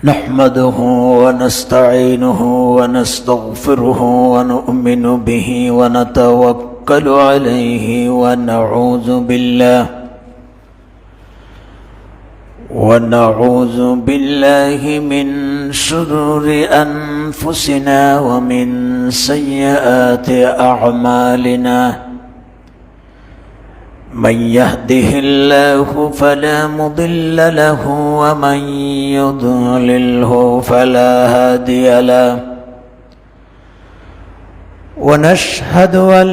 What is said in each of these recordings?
نحمده ونستعينه ونستغفره ونؤمن به ونتوكل عليه ونعوذ بالله من شرور أنفسنا ومن سيئات أعمالنا. من يهده الله فلا مضل له ومن يضلله فلا هادي له. ونشهد أن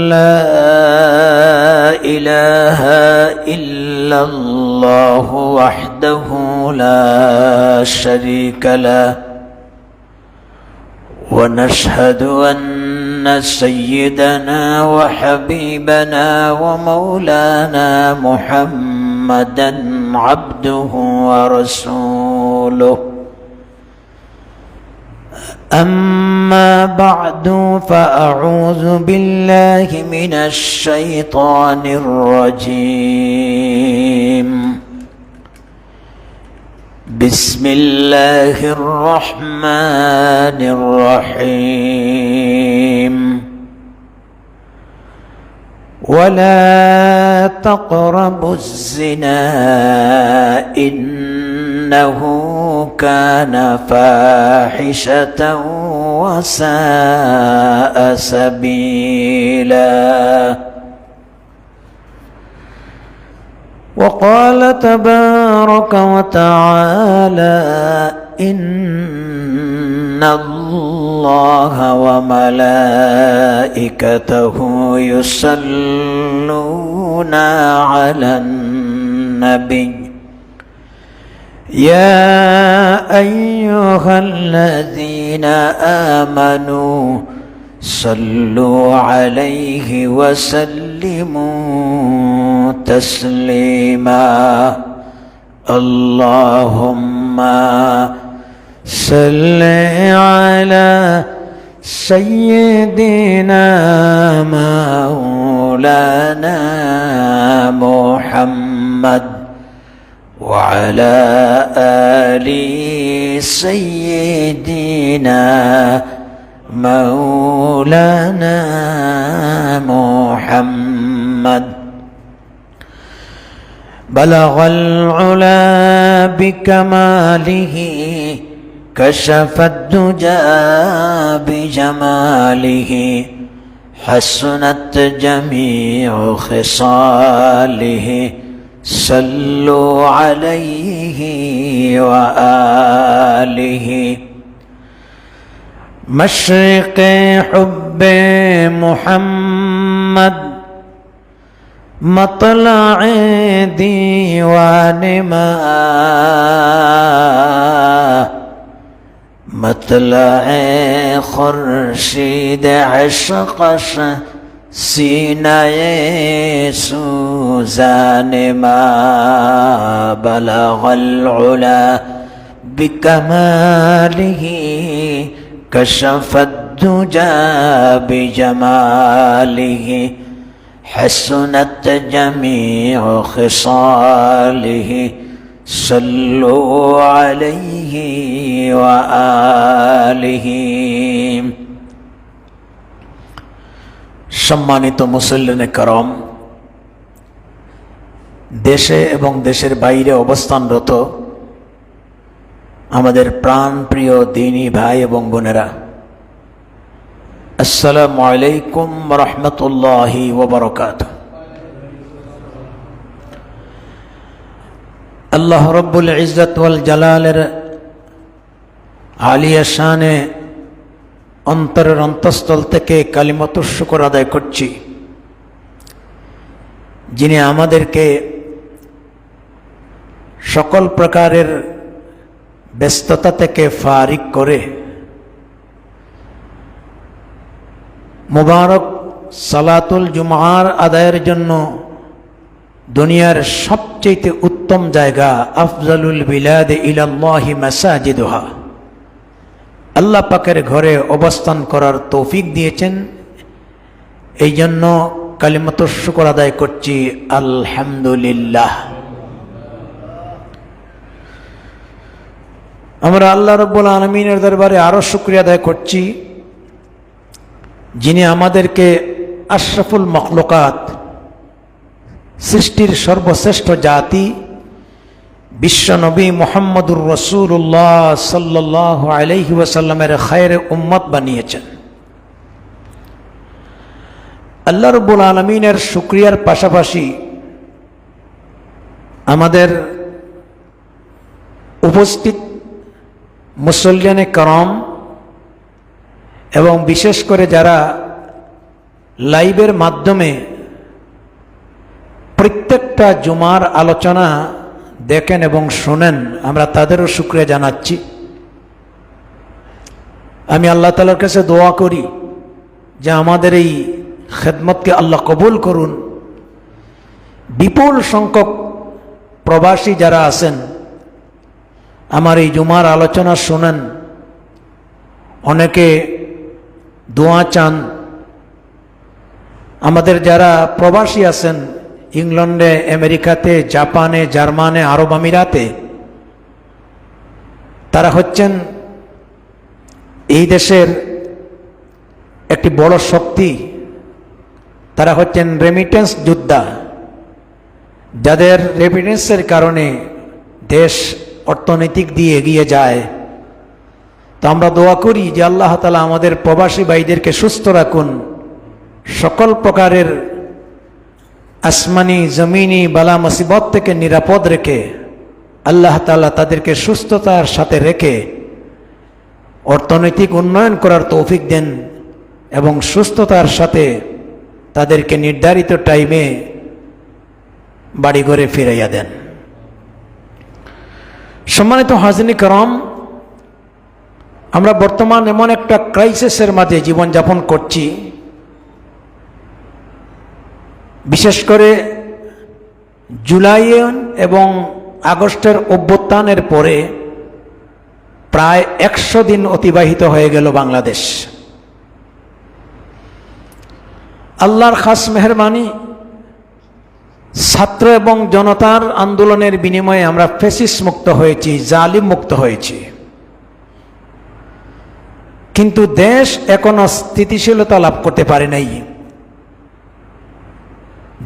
لا إله إلا الله وحده لا شريك له. ونشهد أن سيدنا وحبيبنا ومولانا محمدا عبده ورسوله. أما بعد فأعوذ بالله من الشيطان الرجيم. بسم الله الرحمن الرحيم. ولا تقربوا الزنا إنه كان فاحشة وساء سبيلا. وقال تبارك وتعالى إن الله وملائكته يصلون على النبي يا أيها الذين آمنوا صلوا عليه وسلموا تسليما. اللهم صل على سيدنا مولانا محمد وعلى آل سيدنا مولانا محمد. بلغ العلا بكماله كشف الدجى بجماله حسنت جميع خصاله. صلوا عليه وآله. مشرق حب محمد مطلع ديوان ما مطلع خورشید عشق سینه سوزان ما. بلغ العلا بكماله كشف الدجى بجماله حسنت جميع خصاله. صلوا عليه وآله. সম্মানিত মুসল্লিনে کرام, দেশে এবং দেশের বাইরে অবস্থানরত আমাদের প্রাণপ্রিয় দ্বীনী ভাই এবং বোনেরা, আসসালামু আলাইকুম ওয়া রাহমাতুল্লাহি ওয়া বারাকাতুহু। আল্লাহ রাব্বুল ইজ্জত ওয়াল জালালের আলিয়া শানে অন্তরের অন্তঃস্থল থেকে কালিমাতুশ শুকর আদায় করছি, যিনি আমাদেরকে সকল প্রকারের ব্যস্ততা থেকে ফারিক করে মুবারক সালাতুল জুমআর আদায়ের জন্য দুনিয়ার সবচেয়ে উত্তম জায়গা আফজালুল বিলাদ ইলাল্লাহি মাসাজিদুহা, আল্লাহ পাকের ঘরে অবস্থান করার তৌফিক দিয়েছেন। এই জন্য কালিমাতুশ শুকর আদায় করছি, আলহামদুলিল্লাহ। আমরা আল্লাহ রাব্বুল আলামিনের দরবারে আরও শুকরিয়া আদায় করছি, যিনি আমাদেরকে আশরাফুল মখলুকাত, সৃষ্টির সর্বশ্রেষ্ঠ জাতি বিশ্বনবী মুহাম্মদুর রাসূলুল্লাহ সাল্লাল্লাহু আলাইহি ওয়াসাল্লামের খায়রে উম্মত বানিয়েছেন। আল্লাহ রাব্বুল আলামিনের শুকরিয়ার পাশাপাশি আমাদের উপস্থিত মুসল্লিয়ানে করম এবং বিশেষ করে যারা লাইভের মাধ্যমে প্রত্যেকটা জুমার আলোচনা দেখেন এবং শোনেন, আমরা তাদেরও শুকরিয়া জানাচ্ছি। আমি আল্লাহ তাআলার কাছে দোয়া করি যে আমাদের এই খেদমতকে আল্লাহ কবুল করুন। বিপুল সংখ্যক প্রবাসী যারা আছেন আমার এই জুমার আলোচনা শোনেন, অনেকে দোয়া চান। আমাদের যারা প্রবাসী আছেন ইংল্যান্ডে, আমেরিকাতে, জাপানে, জার্মানে, আরব আমিরাতে, তারা হচ্ছেন এই দেশের একটি বড় শক্তি। তারা হচ্ছেন রেমিটেন্স যোদ্ধা, যাদের রেমিটেন্সের কারণে দেশ অর্থনৈতিক দিয়ে এগিয়ে যায়। তো আমরা দোয়া করি যে আল্লাহ তাআলা আমাদের প্রবাসী ভাইদেরকে সুস্থ রাখুন, সকল প্রকারের আসমানি জমিনি বালা মুসিবত থেকে নিরাপদ রেখে আল্লাহ তাআলা তাদেরকে সুস্থতার সাথে রেখে অর্থনৈতিক উন্নয়ন করার তৌফিক দেন এবং সুস্থতার সাথে তাদেরকে নির্ধারিত টাইমে বাড়িঘরে ফিরাইয়া দেন। সম্মানিত হাজিরিন کرام, আমরা বর্তমান এমন একটা ক্রাইসিসের মাঝে জীবনযাপন করছি। বিশেষ করে জুলাই এবং আগস্টের অভ্যুত্থানের পরে প্রায় 100 দিন অতিবাহিত হয়ে গেল বাংলাদেশ। আল্লাহর খাস মেহেরবানি, ছাত্র এবং জনতার আন্দোলনের বিনিময়ে আমরা ফ্যাসিস্ট মুক্ত হয়েছি, জালিম মুক্ত হয়েছি। কিন্তু দেশ এখনো স্থিতিশীলতা লাভ করতে পারে নাই।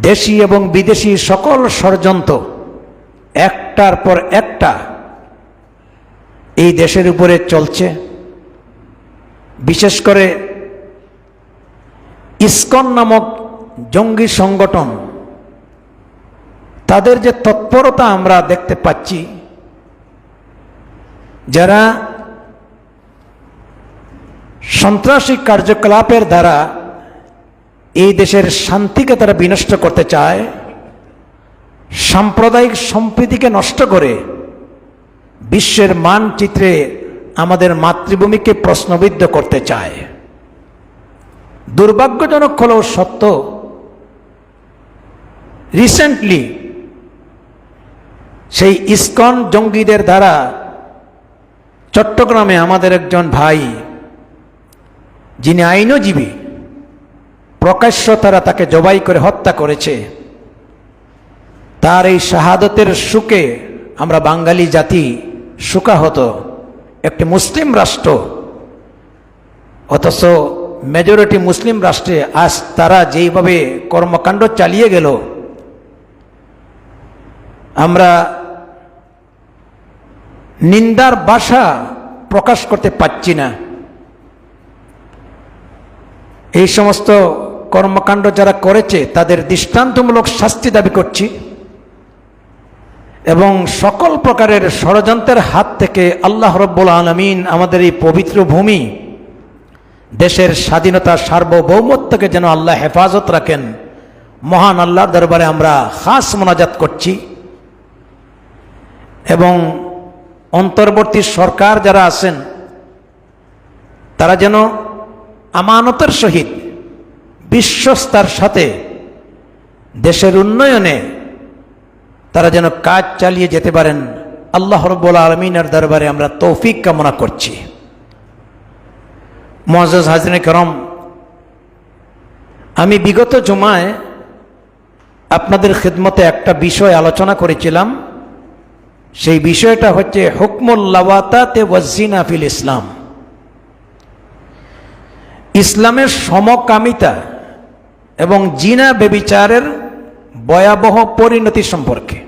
দেশি এবং বিদেশি সকল ষড়যন্ত্র একটার পর একটা এই দেশের উপরে চলছে। বিশেষ করে ইসকন নামক জঙ্গি সংগঠন, তাদের যে তৎপরতা আমরা দেখতে পাচ্ছি, যারা সন্ত্রাসী কার্যকলাপের দ্বারা এই দেশের শান্তিকে তারা বিনষ্ট করতে চায়, সাম্প্রদায়িক সম্প্রীতিকে নষ্ট করে বিশ্বের মানচিত্রে আমাদের মাতৃভূমিকে প্রশ্নবিদ্ধ করতে চায়। দুর্ভাগ্যজনক হলেও সত্য, রিসেন্টলি সেই ইসকন জঙ্গিদের দ্বারা চট্টগ্রামে আমাদের একজন ভাই, যিনি আইনজীবী, প্রকাশ্য তারা তাকে জবাই করে হত্যা করেছে। তার এই শাহাদতের শোকে আমরা বাঙালি জাতি শোকাহত। একটি মুসলিম রাষ্ট্র, অথচ মেজরিটি মুসলিম রাষ্ট্রে আজ তারা যেইভাবে কর্মকাণ্ড চালিয়ে গেল, আমরা নিন্দার ভাষা প্রকাশ করতে পারছি না। এই সমস্ত কর্মকাণ্ড যারা করেছে তাদের দৃষ্টান্তমূলক শাস্তি দাবি করছি এবং সকল প্রকারের ষড়যন্ত্রের হাত থেকে আল্লাহ রাব্বুল আলামিন আমাদের এই পবিত্র ভূমি, দেশের স্বাধীনতা, সার্বভৌমত্বকে যেন আল্লাহ হেফাজত রাখেন। মহান আল্লাহর দরবারে আমরা খাস মোনাজাত করছি এবং অন্তর্বর্তী সরকার যারা আছেন তারা যেন আমানতের সহিত বিশ্বস্তার সাথে দেশের উন্নয়নে তারা যেন কাজ চালিয়ে যেতে পারেন। আল্লাহ রাব্বুল আলামিনের দরবারে আমরা তৌফিক কামনা করছি। মুআজ্জাজ হাজিরিন کرام, আমি বিগত জুমায় আপনাদের খিদমতে একটা বিষয় আলোচনা করেছিলাম, সেই বিষয়টা হচ্ছে হুকমুল লাওয়াতাতে ওয়াজিনা ফিল ইসলাম, ইসলামের সমকামিতা এবং জিনা ব্যভিচারের ভয়াবহ পরিণতি সম্পর্কে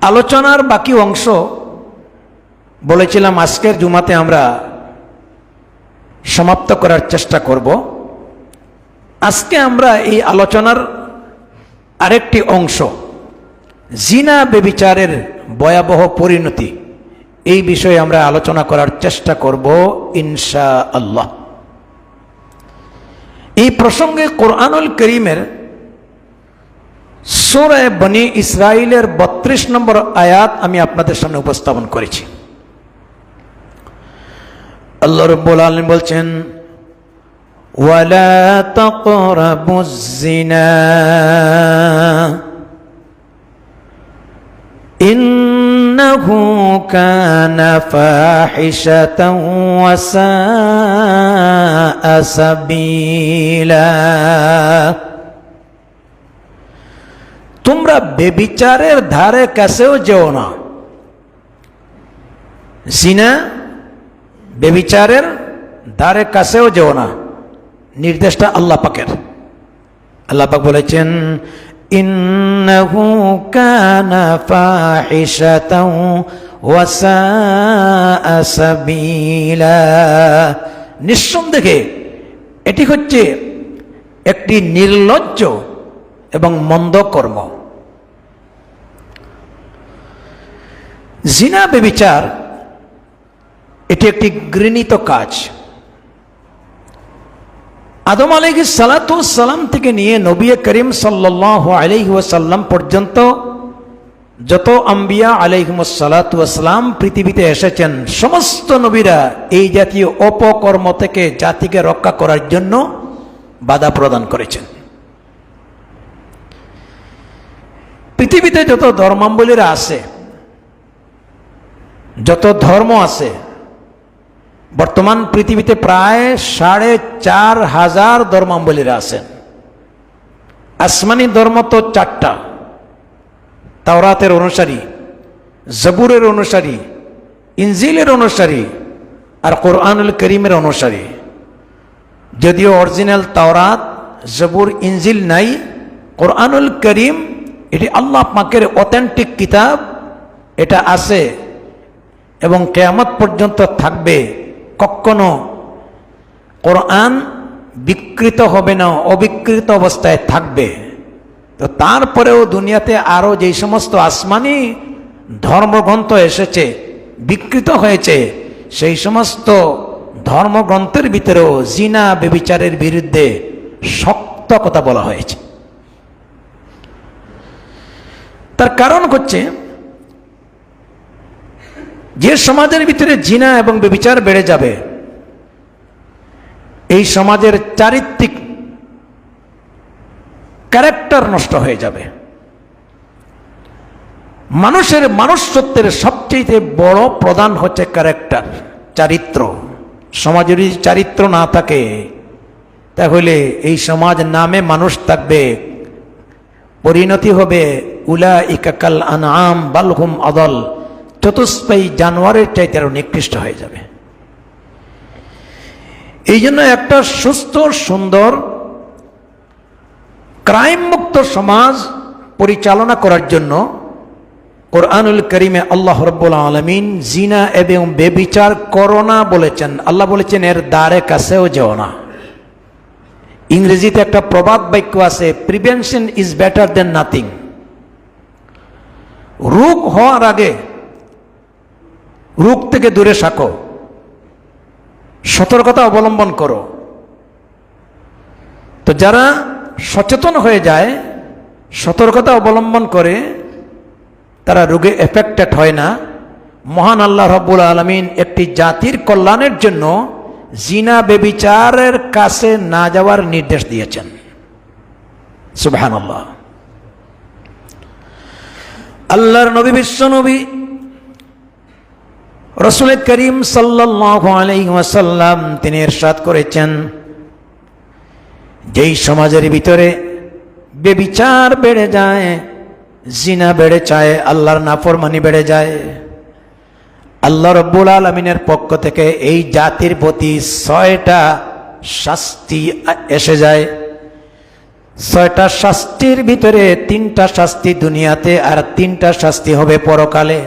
আলোচনার বাকি অংশ বলেছিলাম আজকের জুমাতে আমরা সমাপ্ত করার চেষ্টা করব। আজকে আমরা এই আলোচনার আরেকটি অংশ, জিনা ব্যভিচারের ভয়াবহ পরিণতি, এই বিষয়ে আমরা আলোচনা করার চেষ্টা করব ইনশাআল্লাহ। এই প্রসঙ্গে কোরআনুল কারীমের সূরা বনী ইসরাইলের 32 নম্বর আয়াত আমি আপনাদের সামনে উপস্থাপন করেছি। আল্লাহ রাব্বুল আলামিন বলছেন, ওয়ালা তাকরাবুজ জিনা ইন্নাহু কানা ফাহিশাতাও ওয়া সাআ সাবিলা। তোমরা ব্যভিচারের ধারে কাছেও যেও না। জিনা ব্যভিচারের ধারে কাছেও যেও না, নির্দেশটা আল্লাহ পাকের। আল্লাহ পাক বলেছেন, ইন্নাহু কানা ফাহিশাতাও ওয়া সাআ সাবিলা। নিঃসন্দেহে এটি হচ্ছে একটি নির্লজ্জ এবং মন্দ কর্ম। জিনা ব্যভিচার এটি একটি ঘৃণিত কাজ। আদম আলাইহিস সালাতু ওয়াস সালাম থেকে নিয়ে নবী করিম সাল্লাল্লাহু আলাইহি ওয়াসাল্লাম পর্যন্ত যত আম্বিয়া আলাইহিমুস সালাতু ওয়াস সালাম পৃথিবীতে এসেছেন, সমস্ত নবীরা এই জাতীয় অপকর্ম থেকে জাতিকে রক্ষা করার জন্য বাধা প্রদান করেছেন। পৃথিবীতে যত ধর্মাবলীরা আছে, যত ধর্ম আছে, বর্তমান পৃথিবীতে প্রায় 4,500 ধর্মাবলীরা আছেন। আসমানি ধর্ম তো 4টা, তাওরাতের অনুসারী, জবুরের অনুসারী, ইনজিলের অনুসারী আর কোরআনুল কারীমের অনুসারী। যদিও অরিজিনাল তাওরাত, জবুর, ইনজিল নাই, কোরআনুল কারীম এটি আল্লাহ পাকের অথেন্টিক কিতাব, এটা আছে এবং কিয়ামত পর্যন্ত থাকবে। কখনো কোরআন বিকৃত হবে না, অবিকৃত অবস্থায় থাকবে। তো তারপরেও দুনিয়াতে আরো যে সমস্ত আসমানি ধর্মগ্রন্থ এসেছে, বিকৃত হয়েছে, সেই সমস্ত ধর্মগ্রন্থের ভিতরেও জিনা ব্যভিচারের বিরুদ্ধে শক্ত কথা বলা হয়েছে। তার কারণ হচ্ছে, যে সমাজের ভিতরে জিনা এবং ব্যভিচার বেড়ে যাবে, এই সমাজের চারিত্রিক ক্যারেক্টার নষ্ট হয়ে যাবে। মানুষের মনুষ্যত্বের সবচেয়ে বড় প্রধান হচ্ছে ক্যারেক্টার, চারিত্র। সমাজের যদি চারিত্র না থাকে, তাহলে এই সমাজ নামে মানুষ থাকবে, পরিণতি হবে উলাইকা কাল আনআম বাল হুম আদাল, চতুষ্পায়ী জানোয়ারের চাইতে আরো নিকৃষ্ট হয়ে যাবে। এই জন্য একটা সুস্থ, সুন্দর, ক্রাইম মুক্ত সমাজ পরিচালনা করার জন্য কোরআনুল কারীমে আল্লাহ রাব্বুল আলামিন জিনা এবং ব্যভিচার করো না বলেছেন। আল্লাহ বলেছেন এর দ্বারে কাছেও যেও না। ইংরেজিতে একটা প্রবাদ বাক্য আছে, prevention is better then nothing. রোগ হওয়ার আগে রোগ থেকে দূরে থাকো, সতর্কতা অবলম্বন করো। তো যারা সচেতন হয়ে যায়, সতর্কতা অবলম্বন করে, তারা রোগে এফেক্টেড হয় না। মহান আল্লাহ রাব্বুল আলামিন একটি জাতির কল্যাণের জন্য জিনা ব্যভিচারের কাছে না যাওয়ার নির্দেশ দিয়েছেন। সুবহানাল্লাহ। আল্লাহর নবী, বিশ্ব নবী রাসূল করিম সাল্লাল্লাহু আলাইহি ওয়াসাল্লাম তিনি ইরশাদ করেছেন, যেই সমাজের ভিতরে বেবিচার বেড়ে যায়, জিনা বেড়ে যায়, আল্লাহর নাফরমানি বেড়ে যায়। আল্লাহ রাব্বুল আলামিনের পক্ষ থেকে এই জাতির প্রতি 6টা শাস্তি এসে যায়। 6টা শাস্তির ভিতরে 3টা শাস্তি দুনিয়াতে আর 3টা শাস্তি হবে পরকালে।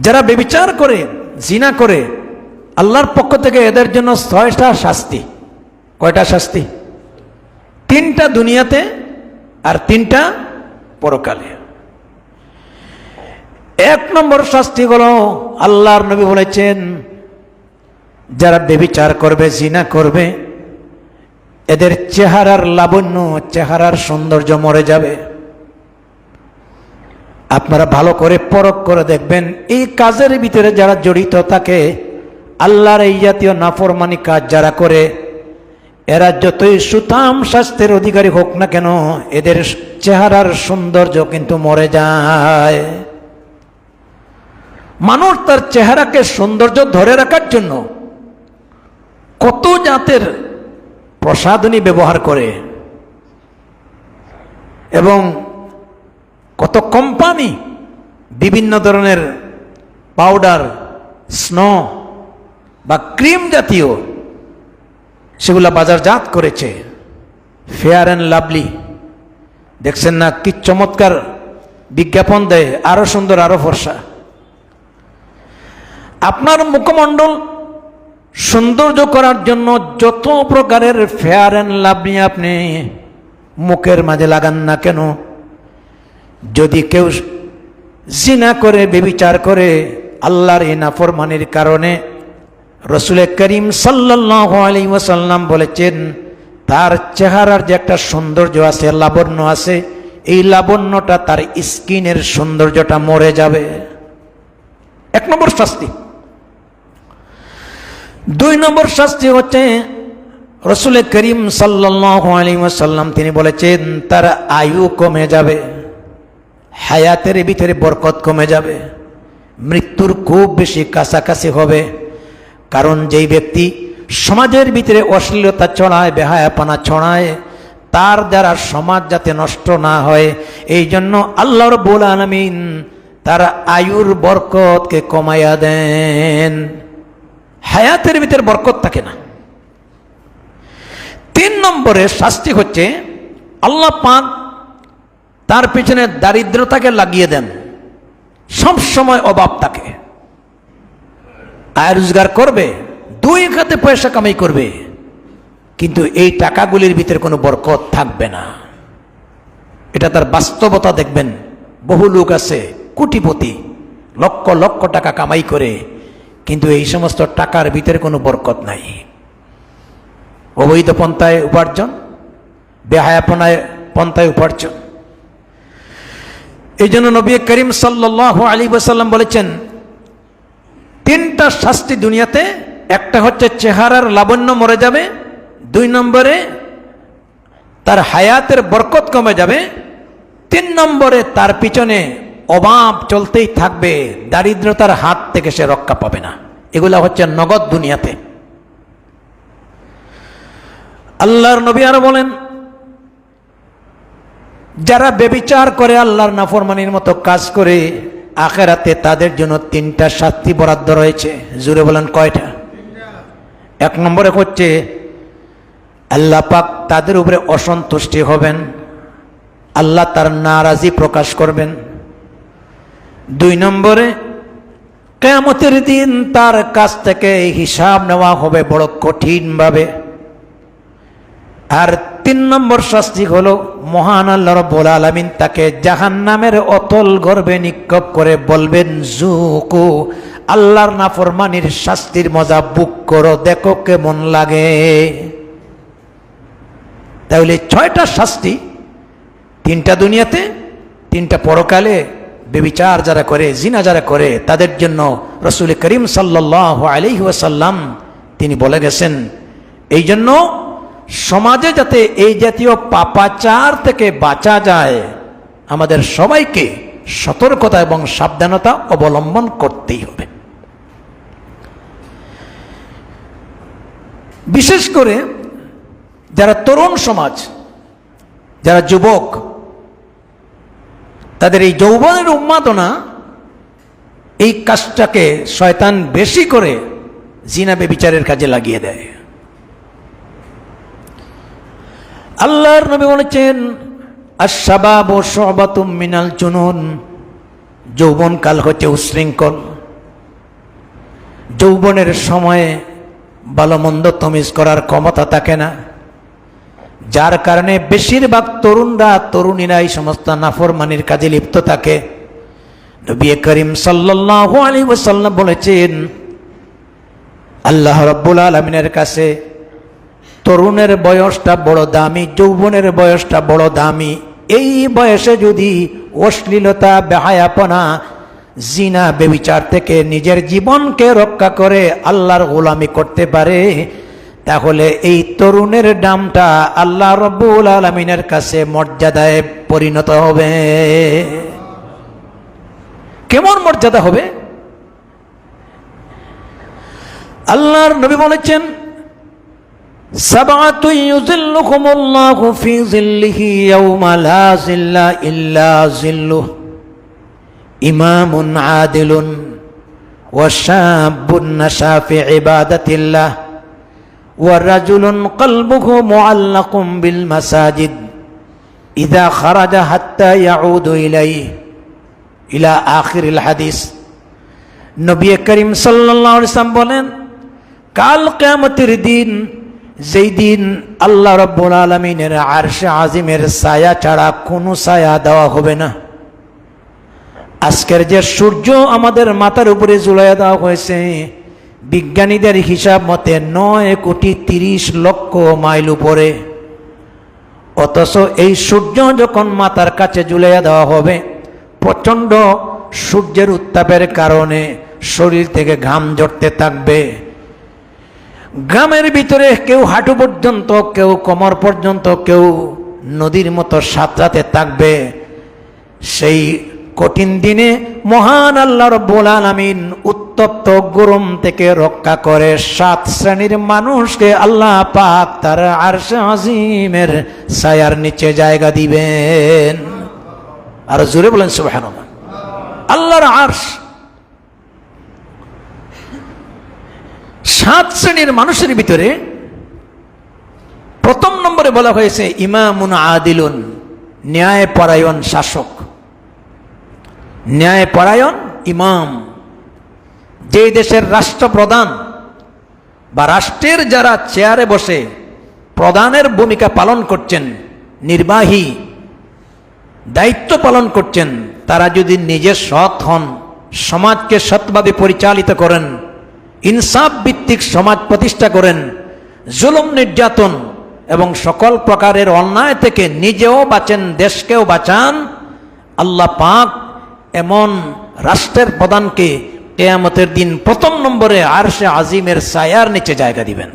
যারা বেবিচার করে, জিনা করে, আল্লাহর পক্ষ থেকে এদের জন্য 6টা শাস্তি। কয়টা শাস্তি? 3টা দুনিয়াতে আর 3টা পরকালে। 1 নম্বর শাস্তি হলো, আল্লাহর নবী বলেছেন, যারা বেবিচার করবে, জিনা করবে, এদের চেহারার লাবণ্য, চেহারার সৌন্দর্য মরে যাবে। আপনারা ভালো করে পরখ করে দেখবেন, এই কাজের ভিতরে যারা জড়িত থাকে, আল্লাহর এই জাতীয় নাফরমানি কাজ যারা করে, এরা যতই সুঠাম স্বাস্থ্যের অধিকারী হোক না কেন, এদের চেহারার সৌন্দর্য কিন্তু মরে যায়। মানুষ তার চেহারাকে সৌন্দর্য ধরে রাখার জন্য কত জাতের প্রসাধনী ব্যবহার করে এবং কত কোম্পানি বিভিন্ন ধরনের পাউডার, স্নো বা ক্রিম জাতীয় সেগুলা বাজারজাত করেছে। ফেয়ার অ্যান্ড লাভলি দেখছেন না, কি চমৎকার বিজ্ঞাপন দেয়, আরো সুন্দর, আরো ফর্সা। আপনার মুখমণ্ডল সৌন্দর্য করার জন্য যত প্রকারের ফেয়ার অ্যান্ড লাভলি আপনি মুখের মাঝে লাগান না কেন, যদি কেউ জিনা করে, বেবিচার করে, আল্লাহর এই নাফরমানির কারণে রসুল করিম সাল্লাল্লাহু আলাইহি ওয়াসাল্লাম বলেছেন, তার চেহারার যে একটা সৌন্দর্য আছে, লাবণ্য আছে, এই লাবণ্যটা, তার স্কিনের সৌন্দর্যটা মরে যাবে। 1 নম্বর শাস্তি। 2 নম্বর শাস্তি হচ্ছে, রসুল করিম সাল্লাল্লাহু আলাইহি ওয়াসাল্লাম তিনি বলেছেন, তার আয়ু কমে যাবে, হায়াতের ভিতরে বরকত কমে যাবে, মৃত্যুর খুব বেশি কাছাকাছি হবে। কারণ যেই ব্যক্তি সমাজের ভিতরে অশ্লীলতা ছড়ায়, বেহায়াপনা ছড়ায়, তার দ্বারা সমাজ যাতে নষ্ট না হয়, এই জন্য আল্লাহ রাব্বুল আলামিন তার আয়ুর বরকতকে কমাইয়া দেন, হায়াতের ভিতরে বরকত থাকে না। 3 নম্বরের শাস্তি হচ্ছে, আল্লাহ পাক তার পিছনে দারিদ্রতাকে লাগিয়ে দেন, সব সময় অভাব থাকে, আয় রোজগার করবে, 2 খাতে পয়সা কামাই করবে, কিন্তু এই টাকাগুলির ভিতরে কোনো বরকত থাকবে না। এটা তার বাস্তবতা। দেখবেন বহু লোক আছে কোটিপতি, লক্ষ লক্ষ টাকা কামাই করে, কিন্তু এই সমস্ত টাকার ভিতরে কোনো বরকত নাই। অবৈধ পন্থায় উপার্জন, বেহায়াপনায় পন্থায় উপার্জন। এই জন্য নবী করিম সাল্লাল্লাহু আলাইহি ওয়াসাল্লাম বলেছেন, 3টা শাস্তি দুনিয়াতে। একটা হচ্ছে চেহারার লাবণ্য মরে যাবে, 2 নম্বরে তার হায়াতের বরকত কমে যাবে, 3 নম্বরে তার পিছনে অভাব চলতেই থাকবে, দারিদ্রতার হাত থেকে সে রক্ষা পাবে না। এগুলা হচ্ছে নগদ দুনিয়াতে। আল্লাহর নবী আরো বলেন, যারা বেবিচার করে, আল্লাহর নাফরমানির মতো কাজ করে, আখিরাতে তাদের জন্য 3টা শাস্তি বরাদ্দ রয়েছে। জুড়ে বলেন কয়টা? 1 নম্বরে হচ্ছে, আল্লাহ পাক তাদের উপরে অসন্তুষ্টি হবেন, আল্লাহ তার নারাজি প্রকাশ করবেন। 2 নম্বরে, কিয়ামতের দিন তার কাছ থেকে হিসাব নেওয়া হবে বড় কঠিন ভাবে। আর 3 নম্বর শাস্তি হলো, মহান আল্লাহ রাব্বুল আলামিন তাকে জাহান্নামের অতল গর্ভে নিক্ষেপ করে বলবেন, যুকু, আল্লাহর নাফরমানির শাস্তির মজা বুক করো, দেখো কেমন লাগে। তাহলে 6টা শাস্তি, 3টা দুনিয়াতে, 3টা পরকালে। বেবিচার যারা করে, জিনা যারা করে, তাদের জন্য রাসূল করিম সাল্লাল্লাহু আলাইহি ওয়াসাল্লাম তিনি বলে গেছেন, এই জন্য সমাজে যাতে এই জাতীয় পাপাচার থেকে বাঁচা যায়, আমাদের সবাইকে সতর্কতা এবং সাবধানতা অবলম্বন করতেই হবে। বিশেষ করে যারা তরুণ সমাজ, যারা যুবক, তাদের এই যৌবনের উন্মাদনা, এই কাজটাকে শয়তান বেশি করে জিনা ব্যভিচারের কাজে লাগিয়ে দেয়। আল্লাহর নবী বলেছেন, আশ-শাবাবু শু'বাতুম মিনাল জুনুন, যৌবন কাল হচ্ছে উশৃঙ্খল। যৌবনের সময়ে ভালো মন্দ তমিজ করার ক্ষমতা থাকে না, যার কারণে বেশিরভাগ তরুণরা তরুণীরা এই সমস্ত নাফরমানির কাজে লিপ্ত থাকে। নবী করিম সাল্লাল্লাহু আলাইহি ওয়াসাল্লাম বলেছেন, আল্লাহ রাব্বুল আলামিনের কাছে তরুণের বয়সটা বড় দামি, যৌবনের বয়সটা বড় দামি। এই বয়সে যদি অশ্লীলতা, বেহায়াপনা, জিনা, ব্যভিচার থেকে নিজের জীবনকে রক্ষা করে আল্লাহর গোলামি করতে পারে, তাহলে এই তরুণের দামটা আল্লাহ রাব্বুল আলামিনের কাছে মর্যাদায় পরিণত হবে। কেমন মর্যাদা হবে? আল্লাহর নবী বলেছেন, সাবআতুন ইউযিল্লুহুমুল্লাহু ফি যিল্লিহি ইয়াওমা লা যিল্লা ইল্লা যিল্লুহু, ইমামুন আদিলুন ওয়া শাবুন নাশা ফি ইবাদাতিল্লাহ ওয়া রাজুলুন কলবুহু মুআল্লাকুম বিল মাসাজিদ ইযা খারাজা হাত্তা ইয়াউদু ইলাইহি ইলা আখিরিল হাদিস। নবী করিম সাল্লাল্লাহু আলাইহি ওয়াসাল্লাম বলেন, কাল কিয়ামতের দিন, যেই দিন আল্লাহ রাব্বুল আলামিনের আরশে আজিমের ছায়া ছাড়া কোনো ছায়া দেওয়া হবে না। আজকের যে সূর্য আমাদের মাথার উপরে ঝুলাইয়া দেওয়া হয়েছে, বিজ্ঞানীদের হিসাব মতে 9,30,00,000 মাইল উপরে। অথচ এই সূর্য যখন মাথার কাছে ঝুলাইয়া দেওয়া হবে, প্রচণ্ড সূর্যের উত্তাপের কারণে শরীর থেকে ঘাম ঝরতে থাকবে। গ্রামের ভিতরে কেউ হাঁটু পর্যন্ত, কেউ কোমর পর্যন্ত, কেউ নদীর মতো সাঁতরাতে থাকবে। সেই কঠিন দিনে মহান আল্লাহ রাব্বুল আলামিন উত্তপ্ত গরম থেকে রক্ষা করে 7 শ্রেণীর মানুষকে আল্লাহ পাক তার আরশে আজিমের ছায়ার নিচে জায়গা দিবেন। আর জোরে বলেন সুবহানাল্লাহ। আল্লাহর আরশ 7 শ্রেণীর মানুষের ভিতরে প্রথম নম্বরে বলা হয়েছে ইমামুন আদিলুন, ন্যায়পরায়ণ শাসক। ন্যায়পরায়ণ ইমাম, যে দেশের রাষ্ট্রপ্রধান বা রাষ্ট্রের যারা চেয়ারে বসে প্রধানের ভূমিকা পালন করছেন, নির্বাহী দায়িত্ব পালন করছেন, তারা যদি নিজে সৎ হন, সমাজকে সৎভাবে পরিচালিত করেন, ইনসাফ ভিত্তিক সমাজ প্রতিষ্ঠা করেন, জুলুম নির্যাতন এবং সকল প্রকারের অন্যায় থেকে নিজেও বাঁচেন, দেশকেও বাঁচান, আল্লাহ পাক এমন রাষ্ট্রের প্রধানকে কিয়ামতের দিন প্রথম নম্বরে আরশে আজিমের ছায়ার নিচে জায়গা দিবেন।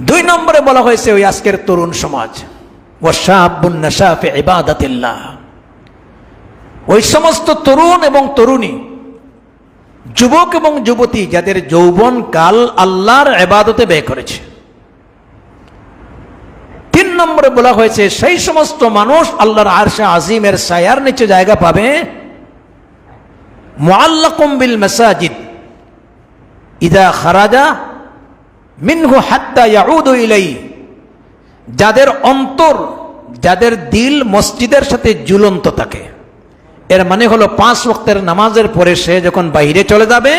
2 নম্বরে বলা হয়েছে ওই আজকের তরুণ সমাজ, ওয়া শাবুন নাশা ফি ইবাদাতিল্লাহ, ওই সমস্ত তরুণ এবং তরুণী, যুবক এবং যুবতী যাদের যৌবন কাল আল্লাহর ইবাদতে ব্যয় করেছে। 3 নম্বরে বলা হয়েছে সেই সমস্ত মানুষ আল্লাহর আরশে আজিমের ছায়ার নিচে জায়গা পাবে, মুআল্লাকুম বিল মাসাজিদ ইযা খারাজা মিনহু হাত্তা ইয়াউদু ইলাইহি, যাদের অন্তর, যাদের দিল মসজিদের সাথে ঝুলন্ত থাকে। এর মানে হলো 5 ওয়াক্তের নামাজের পরে সে যখন বাইরে চলে যাবে,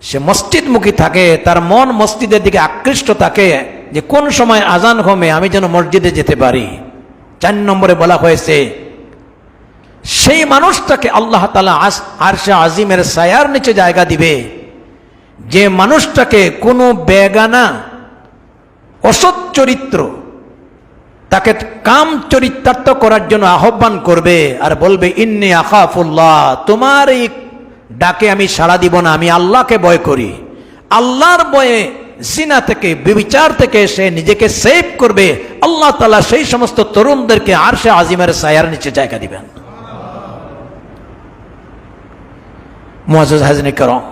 সে মসজিদমুখী থাকে, তার মন মসজিদের দিকে আকৃষ্ট থাকে যে কোন সময় আজান হবে আমি যেন মসজিদে যেতে পারি। 4 নম্বরে বলা হয়েছে সেই মানুষটাকে আল্লাহ তাআলা আরশে আজিমের ছায়ার নিচে জায়গা দিবে, যে মানুষটাকে কোনো বেগানা অসৎ চরিত্র তাকে কাম চরিতার্থ করার জন্য আহ্বান করবে আর বলবে, ইন্নী আখাফুল্লাহ, তোমার এই ডাকে আমি সাড়া দিব না, আমি আল্লাহকে ভয় করি। আল্লাহর ভয়ে জিনা থেকে, ব্যভিচার থেকে সে নিজেকে সেভ করবে। আল্লাহ তাআলা সেই সমস্ত তরুণদেরকে আরশে আজিমের ছায়ার নিচে জায়গা দিবেন। মুআজ্জাজ হাজরিন কিরাম,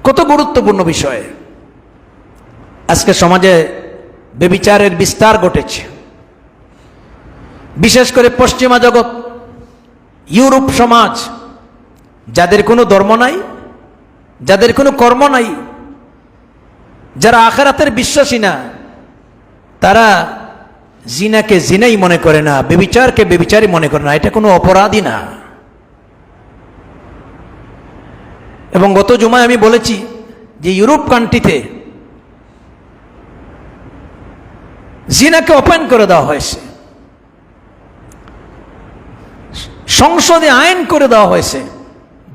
কত গুরুত্বপূর্ণ বিষয়। আজকে সমাজে ব্যভিচারের বিস্তার ঘটেছে। বিশেষ করে পশ্চিমা জগৎ, ইউরোপ সমাজ, যাদের কোনো ধর্ম নাই, যাদের কোনো কর্ম নাই, যারা আখিরাতের বিশ্বাসী না, তারা জিনাকে জিনাই মনে করে না, ব্যভিচারকে ব্যভিচারই মনে করে না, এটা কোনো অপরাধী না। এবং গত জুমায় আমি বলেছি যে ইউরোপ কান্ট্রিতে জিনাকে ওপেন করে দেওয়া হয়েছে, সংসদে আইন করে দেওয়া হয়েছে,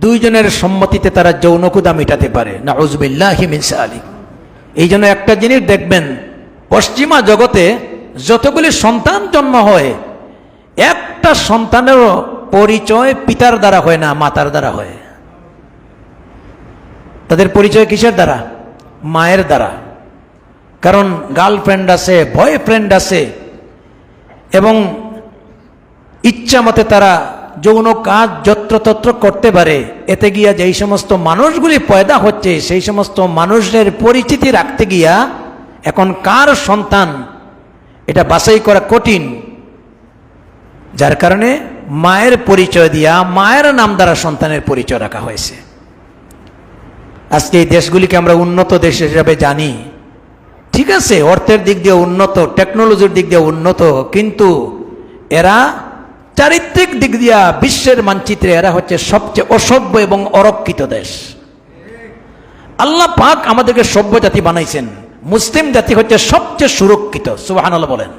দুইজনের সম্মতিতে তারা যৌনকুদা মেটাতে পারে। নাউযুবিল্লাহি মিন যালিক। এই জন্য একটা জিনিস দেখবেন, পশ্চিমা জগতে যতগুলি সন্তান জন্ম হয়, একটা সন্তানেরও পরিচয় পিতার দ্বারা হয় না, মাতার দ্বারা হয়। তাদের পরিচয় কিসের দ্বারা? মায়ের দ্বারা। কারণ গার্লফ্রেন্ড আছে, বয়ফ্রেন্ড আছে, এবং ইচ্ছা মতে তারা যৌন কাজ যত্রতত্র করতে পারে। এতে গিয়া যেই সমস্ত মানুষগুলি পয়দা হচ্ছে, সেই সমস্ত মানুষের পরিচিতি রাখতে গিয়া এখন কার সন্তান এটা বাছাই করা কঠিন, যার কারণে মায়ের পরিচয় দিয়া, মায়ের নাম দ্বারা সন্তানের পরিচয় রাখা হয়েছে। আজকে এই দেশগুলিকে আমরা উন্নত দেশ হিসাবে জানি, ঠিক আছে, অর্থের দিক দিয়ে উন্নত, টেকনোলজির দিক দিয়ে উন্নত, কিন্তু এরা চারিত্রিক দিক দিয়া বিশ্বের মানচিত্রে এরা হচ্ছে সবচেয়ে অসভ্য এবং অরক্ষিত দেশ। আল্লাহ পাক আমাদেরকে সভ্য জাতি বানাইছেন, মুসলিম জাতি হচ্ছে সবচেয়ে সুরক্ষিত। সুবহানাল্লাহ বলেন।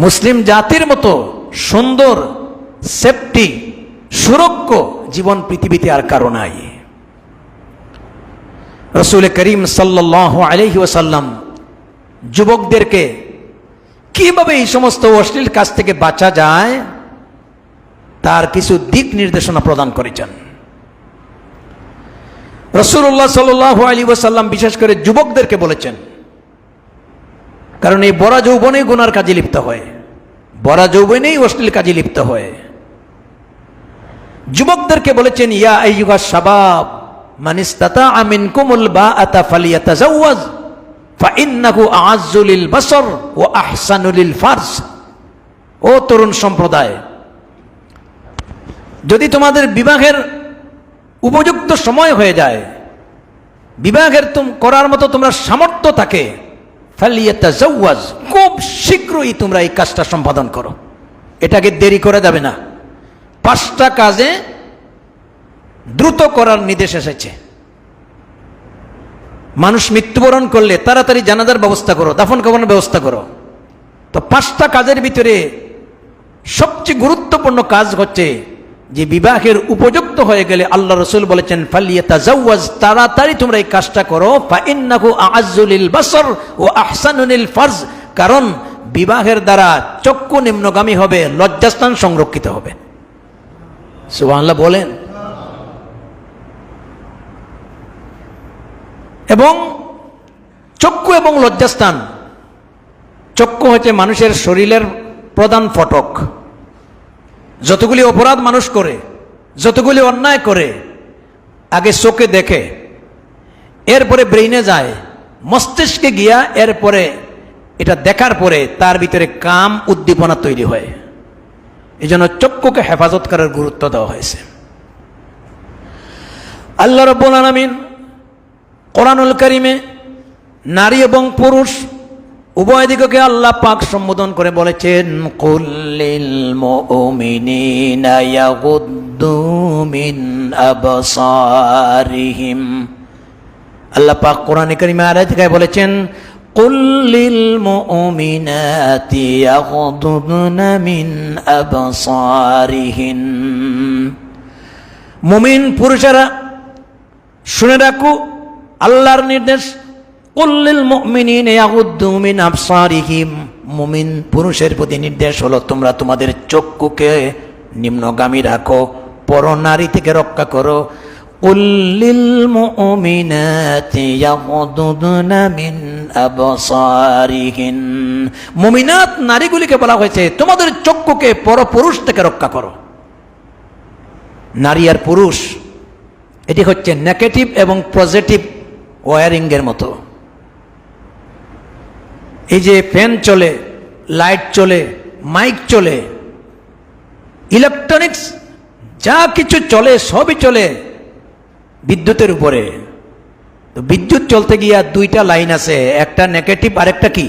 মুসলিম জাতির মতো সুন্দর, সেফটি, সুরক্ষ জীবন পৃথিবীতে আর কারো নাই। রাসূল করিম সাল্লাল্লাহু আলাইহি ওয়াসাল্লাম যুবকদেরকে কিভাবে এই সমস্ত অশ্লীল কাজ থেকে বাঁচা যায় তার কিছু দিক নির্দেশনা প্রদান করেছেন। রাসূলুল্লাহ সাল্লাল্লাহু আলাইহি ওয়াসাল্লাম বিশেষ করে যুবকদেরকে বলেছেন, কারণ এই বড়া যৌবনেই গুনার কাজে লিপ্ত হয়, বড়া যৌবনেই অশ্লীল কাজে লিপ্ত হয়। যুবকদেরকে বলেছেন, ইয়া আইয়ুহাস শাবাব মান ইসতাতাআ মিনকুমুল বাআতা ফালিয়াতাজাওয়াজ ফাইন্নাহু আ'আজ্জু লিল বাসর ওয়া আহসানু লিল ফারজ। ও তরুণ সম্প্রদায়, যদি তোমাদের বিবাহের উপযুক্ত সময় হয়ে যায়, বিবাহের করার মতো তোমরা সামর্থ্য থাকে, ফালিয়াতাজাওয়াজ, খুব শীঘ্রই তোমরা এই কাজটা সম্পাদন করো, এটাকে দেরি করা যাবে না। 5টা কাজে দ্রুত করার নির্দেশ এসেছে। মানুষ মৃত্যুবরণ করলে তাড়াতাড়ি জানাজার ব্যবস্থা করো, দাফন কাফনের ব্যবস্থা করো। তো 5টা কাজের ভিতরে সবচেয়ে গুরুত্বপূর্ণ কাজ হচ্ছে যে বিবাহের উপযুক্ত হয়ে গেলে আল্লাহ রাসূল বলেছেন, ফালিয়াতাজাওয়াজ, তাড়াতাড়ি তোমরা এই কাজটা করো, ফাইন্নাহু আ'আজ্জু লিল বাসর ওয়া আহসানু লিল ফারজ, কারণ বিবাহের দ্বারা চক্ষু নিম্নগামী হবে, লজ্জাস্থান সংরক্ষিত হবে। সুবহানাল্লাহ বলেন। এবং চক্ষু এবং লজ্জাস্থান, চক্ষু হচ্ছে মানুষের শরীরের প্রধান ফটক। যতগুলি অপরাধ মানুষ করে, যতগুলি অন্যায় করে, আগে চোখে দেখে, এরপরে ব্রেইনে যায়, মস্তিষ্কে গিয়া, এরপরে এটা দেখার পরে তার ভিতরে কাম উদ্দীপনা তৈরি হয়। এই জন্য চক্ষুকে হেফাজত করার গুরুত্ব দেওয়া হয়েছে। আল্লাহ রাব্বুল আলামিন কোরআনুল কারীমে নারী এবং পুরুষ উভয় দিগকে আল্লাহ পাক সম্বোধন করে বলেছেন, কুল লিল মুমিনিনা ইয়াগুদ্দু মিন আবসারিহিম। আল্লাহ পাক কোরআনে কারীমে আয়াতে বলেছেন, কুল লিল মুমিনাতি ইয়াগুদ্দুনা মিন আবসারিহিন। মুমিন পুরুষেরা শুনে রাখো আল্লাহর নির্দেশ, কুল লিল মুমিনিনা ইয়াগুদ্দু মিন আবসারিহিম। মুমিন পুরুষের প্রতি নির্দেশ হলো, তোমরা তোমাদের চক্ষুকে নিম্নগামী রাখো, পর নারী থেকে রক্ষা করো। কুল লিল মুমিনাতি ইয়াগুদ্দুনা মিন আবসারিহিন। মুমিনাত নারীগুলিকে বলা হয়েছে, তোমাদের চক্ষুকে পরপুরুষ থেকে রক্ষা করো। নারী আর পুরুষ, এটি হচ্ছে নেগেটিভ এবং পজিটিভ ওয়ারিংয়ের মতো। এই যে ফ্যান চলে, লাইট চলে, মাইক চলে, ইলেকট্রনিক্স যা কিছু চলে সবই চলে বিদ্যুতের উপরে। তো বিদ্যুৎ চলতে গিয়া দুইটা লাইন আছে, একটা নেগেটিভ আর একটা কি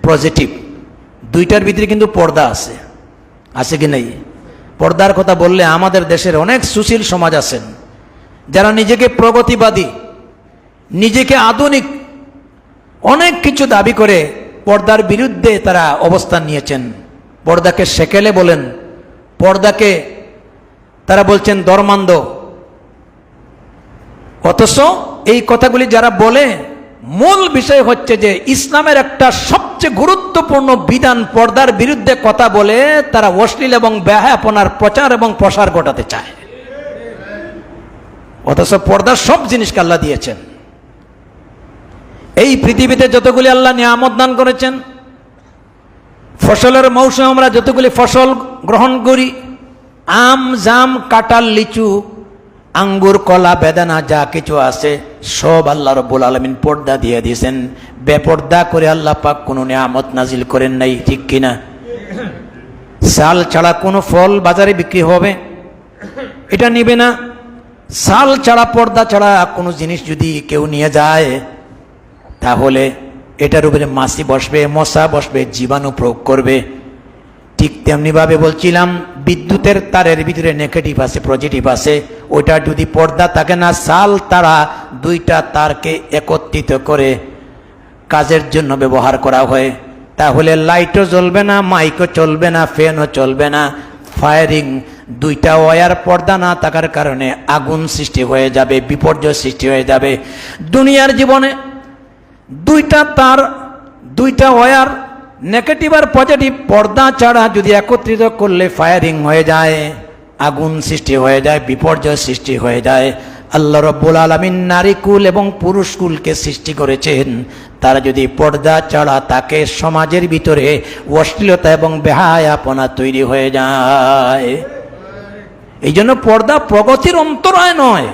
পজিটিভ। দুইটার ভিতরে কিন্তু পর্দা আছে, আছে কি নাই? পর্দার কথা বললে আমাদের দেশের অনেক সুশীল সমাজ আছেন যারা নিজেকে প্রগতিবাদী, নিজেকে আধুনিক অনেক কিছু দাবি করে পর্দার বিরুদ্ধে তারা অবস্থান নিয়েছেন। পর্দাকে সেকেলে বলেন, পর্দাকে তারা বলছেন ধর্মান্ধ। অথচ এই কথাগুলি যারা বলে মূল বিষয় হচ্ছে যে ইসলামের একটা সবচেয়ে গুরুত্বপূর্ণ বিধান পর্দার বিরুদ্ধে কথা বলে তারা অশ্লীল এবং বেহায়াপনার প্রচার এবং প্রসার ঘটাতে চায়। অথচ পর্দার সব জিনিসকে আল্লাহ দিয়েছেন। এই পৃথিবীতে যতগুলি আল্লাহ নিয়ামত দান করেছেন, ফসলের মৌসুমে আমরা যতগুলি ফসল গ্রহণ করি, আম, জাম, কাঁঠাল, লিচু, আঙ্গুর, কলা, বেদানা যা কিছু আছে সব আল্লাহ রাব্বুল আলামিন পর্দা দিয়ে দিয়েছেন। বেপর্দা করে আল্লাহ পাক কোনো নিয়ামত নাজিল করেন নাই, ঠিক কিনা? সাল ছাড়া কোনো ফল বাজারে বিক্রি হবে, এটা নিবে না। সাল ছাড়া, পর্দা ছাড়া কোনো জিনিস যদি কেউ নিয়ে যায় তাহলে এটার উপরে মাছি বসবে, মশা বসবে, জীবাণু প্রয়োগ করবে। ঠিক তেমনিভাবে বলছিলাম বিদ্যুতের তারের ভিতরে নেগেটিভ আছে, পজিটিভ আছে। ওইটা যদি পর্দা থাকে না, সাল তারা দুইটা তারকে একত্রিত করে কাজের জন্য ব্যবহার করা হয়, তাহলে লাইটও জ্বলবে না, মাইকও চলবে না, ফ্যানও চলবে না। ফায়ারিং, দুইটা ওয়্যার পর্দা না থাকার কারণে আগুন সৃষ্টি হয়ে যাবে, বিপর্যয় সৃষ্টি হয়ে যাবে। দুনিয়ার জীবনে দুইটা তার, দুইটা ওয়্যার নেগেটিভ আর পজিটিভ পর্দা ছাড়া যদি একত্রিত করলে ফায়ারিং হয়ে যায়, আগুন সৃষ্টি হয়ে যায়, বিপর্যয় সৃষ্টি হয়ে যায়। আল্লাহ রাব্বুল আলামিন নারী কুল এবং পুরুষ কুলকে সৃষ্টি করেছেন, তারা যদি পর্দা ছাড়া তাকে সমাজের ভিতরে অশ্লীলতা এবং বেহায়াপনা তৈরি হয়ে যায়। এই জন্য পর্দা প্রগতির অন্তরায় নয়,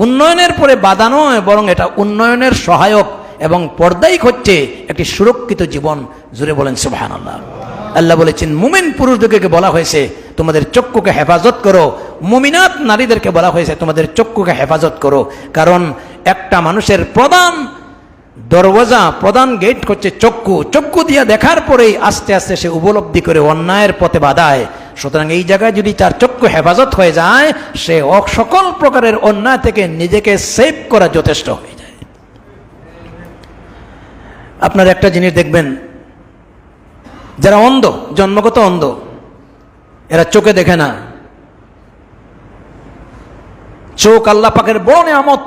উন্নয়নের পরে বাধা নয়, বরং এটা উন্নয়নের সহায়ক। এবং পর্দাই হচ্ছে একটি সুরক্ষিত জীবন। জুড়ে বলেন সুবহানাল্লাহ। আল্লাহ বলেছেন মুমিন পুরুষদেরকে বলা হয়েছে তোমাদের চক্ষুকে হেফাজত করো, মুমিনাত নারীদেরকে বলা হয়েছে তোমাদের চক্ষুকে হেফাজত করো। কারণ একটা মানুষের প্রধান দরওয়াজা, প্রধান গেট হচ্ছে চক্ষু। চক্ষু দিয়ে দেখার পরেই আস্তে আস্তে সে উপলব্ধি করে অন্যায়ের পথে বাধায়। সুতরাং এই জায়গায় যদি তার চক্ষু হেফাজত হয়ে যায়, সে সকল প্রকারের অন্যায় থেকে নিজেকে সেভ করা যথেষ্ট হয়ে যায়। আপনার একটা জিনিস দেখবেন, যারা অন্ধ, জন্মগত অন্ধ, এরা চোখে দেখে না। চোখ আল্লাহ পাকের বড় নিয়ামত।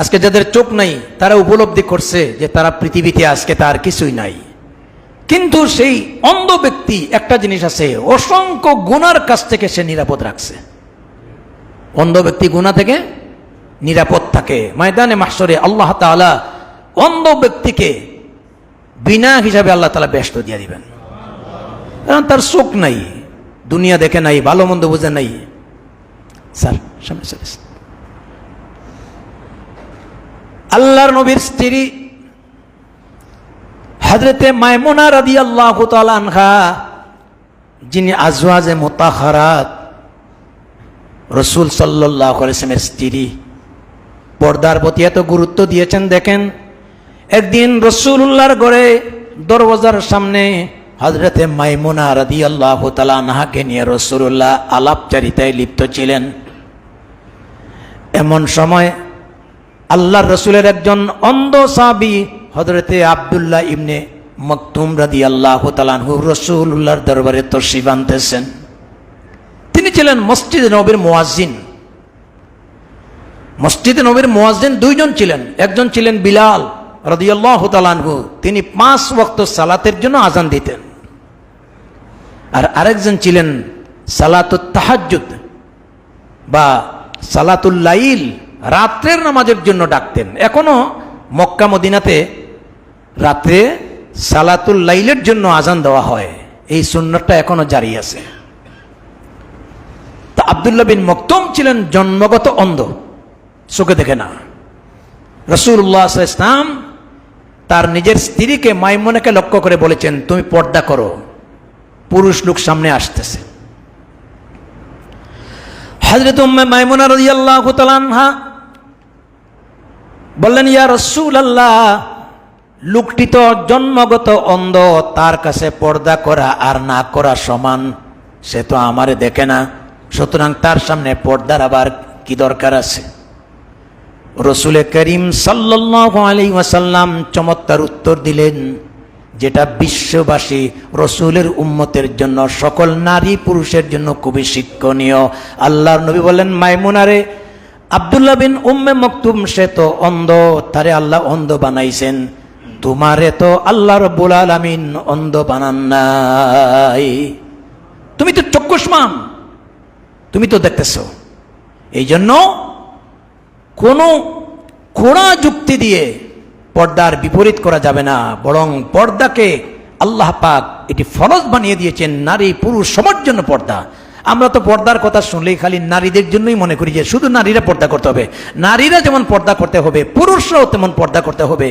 আজকে যাদের চোখ নাই তারা উপলব্ধি করছে যে তারা পৃথিবীতে আজকে তার কিছুই নাই। কিন্তু সেই অন্ধ ব্যক্তি একটা জিনিস আছে, অসংখ্য গুনার কাছ থেকে সে নিরাপদ রাখছে। অন্ধ ব্যক্তি গুনাহ থেকে নিরাপদ থাকে। ময়দানে মাহশরে আল্লাহ তাআলা অন্ধ ব্যক্তিকে বিনা হিসাবে আল্লাহ তাআলা বেহেশত দিয়ে দিবেন। কারণ তার চোখ নাই, দুনিয়া দেখে নাই, ভালো মন্দ বোঝে নাই। স্যার সামনে স্যার। আল্লাহর নবীর স্ত্রী হযরতে মায়মুনা রাদিয়াল্লাহু তাআলা আনহা, যিনি আজওয়াজে মুতাহহারাত রাসূল সাল্লাল্লাহু আলাইহি ওয়াসাল্লামের স্ত্রী, পর্দার প্রতি এত গুরুত্ব দিয়েছেন। দেখেন একদিন রাসূলুল্লাহর ঘরে দরওয়াজার সামনে হযরতে মায়মুনা রাদিয়াল্লাহু তাআলা আনহাকে নিয়ে রাসূলুল্লাহ আলাপচারিতায় লিপ্ত ছিলেন। এমন সময় আল্লাহর রাসূলের একজন অন্ধ সাহাবী হযরতে আব্দুল্লাহ ইবনে মাকতুম রাদিয়াল্লাহু তাআলা আনহু রাসূলুল্লাহর দরবারে তশরিফ আনতেছেন। তিনি ছিলেন মসজিদে নববীর মুয়াজ্জিন। মসজিদে নববীর মুয়াজ্জিন দুইজন ছিলেন। একজন ছিলেন বিলাল রাদিয়াল্লাহু তাআলা আনহু, তিনি 5 ওয়াক্ত সালাতের জন্য আযান দিতেন। আর আরেকজন ছিলেন সালাতুত তাহাজ্জুদ বা সালাতুল লাইল, রাত্রের নামাজের জন্য ডাকতেন। এখনো মক্কা মদিনাতে রাত্রে সালাতুল লাইলের জন্য আযান দেওয়া হয়, এই সুন্নতটা এখনো জারি আছে। তা আব্দুল্লাহ বিন মাকতুম ছিলেন জন্মগত অন্ধ, চোখে দেখে না। রাসূলুল্লাহ সাল্লাল্লাহু আলাইহি ওয়াসাল্লাম তার নিজের স্ত্রীকে মাইমুনাকে লক্ষ্য করে বলেছেন, তুমি পর্দা করো, পুরুষ লোক সামনে আসতেছে। হযরত উম্মে মাইমুনা রাদিয়াল্লাহু তাআলা আনহা বললেন, ইয়া রাসূলুল্লাহ, লোকটি তো জন্মগত অন্ধ, তার কাছে পর্দা করা আর না করা সমান, সে তো আমারে দেখে না, সুতরাং তার সামনে পর্দার আবার কি দরকার আছে? রাসূল করিম সাল্লাল্লাহু আলাইহি ওয়াসাল্লাম চমৎকার উত্তর দিলেন, যেটা বিশ্ববাসী রাসূলের উম্মতের জন্য, সকল নারী পুরুষের জন্য খুবই শিক্ষণীয়। আল্লাহর নবী বলেন, মাইমুনারে, আব্দুল্লাহ বিন উম্মে মকতুম সে তো অন্ধ, তারে আল্লাহ অন্ধ বানাইছেন, তোমারে তো আল্লাহ রাব্বুল আলামিন অন্ধ বানান নাই, তুমি তো চক্ষুষ্মান, তুমি তো দেখতেছো। এই জন্য কোনো খোঁড়া যুক্তি দিয়ে পর্দার বিপরীত করা যাবে না, বরং পর্দাকে আল্লাহ পাক এটি ফরজ বানিয়ে দিয়েছেন, নারী পুরুষ সবার জন্য পর্দা। আমরা তো পর্দার কথা শুনলেই খালি নারীদের জন্যই মনে করি যে শুধু নারীরা পর্দা করতে হবে। নারীরা যেমন পর্দা করতে হবে, পুরুষরাও তেমন পর্দা করতে হবে।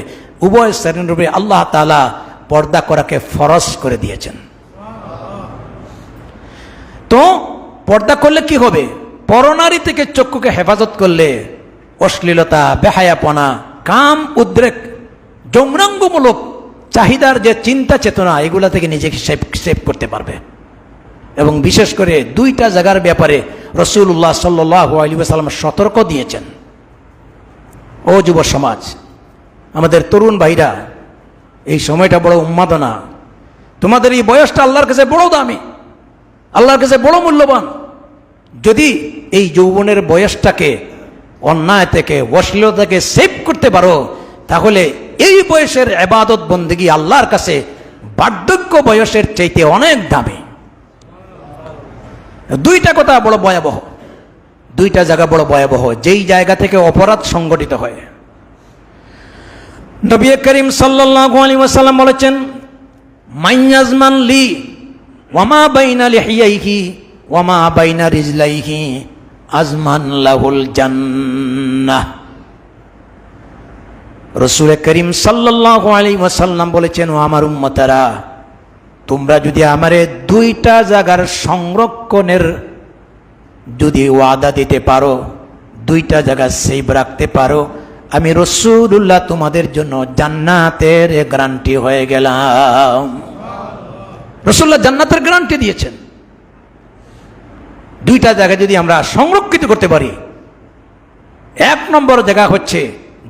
উভয় শ্রেণীরূপে আল্লাহ তাআলা পর্দা করাকে ফরজ করে দিয়েছেন। তো পর্দা করলে কি হবে? পরনারী থেকে চক্ষুকে হেফাজত করলে অশ্লীলতা, বেহায়াপনা, কাম, উদ্রেক, যৌনাঙ্গমূলক চাহিদার যে চিন্তা চেতনা, এগুলা থেকে নিজেকে সেভ করতে পারবে। এবং বিশেষ করে দুইটা জায়গার ব্যাপারে রাসূলুল্লাহ সাল্লাল্লাহু আলাইহি ওয়াসাল্লাম সতর্ক দিয়েছেন। ও যুব সমাজ, আমাদের তরুণ ভাইরা, এই সময়টা বড় উন্মাদনা, তোমাদের এই বয়সটা আল্লাহর কাছে বড় দামি, আল্লাহর কাছে বড় মূল্যবান। যদি এই যৌবনের বয়সটাকে অন্যায় থেকে, অশ্লীলতা থেকে সেভ করতে পারো, তাহলে এই বয়সের ইবাদত বন্দেগী আল্লাহর কাছে বার্ধক্য বয়সের চাইতে অনেক দামি। দুইটা কথা বড় ভয়াবহ, দুইটা জায়গা বড় ভয়াবহ, যেই জায়গা থেকে অপরাধ সংগঠিত হয়। নবী করিম সাল্লাল্লাহু আলাইহি ওয়াসাল্লাম বলেছেন, মাইয়াজমান লি ওয়ামা বাইনা লিহিয়াইহি ওয়ামা বাইনা রিজলাইহি আজমান লাহুল জান্নাহ। রাসূল করিম সাল্লাল্লাহু আলাইহি ওয়াসাল্লাম বলেছেন, ও আমার উম্মতেরা, তোমরা যদি আমারে দুইটা জায়গার সংরক্ষণের যদি ওয়াদা দিতে পারো, দুইটা জায়গা সেভ রাখতে পারো, আমি রাসূলুল্লাহ তোমাদের জন্য জান্নাতের গ্যারান্টি হয়ে গেলাম। রাসূলুল্লাহ জান্নাতের গ্যারান্টি দিয়েছেন। দুইটা জায়গা যদি আমরা সংরক্ষিত করতে পারি, এক নম্বর জায়গা হচ্ছে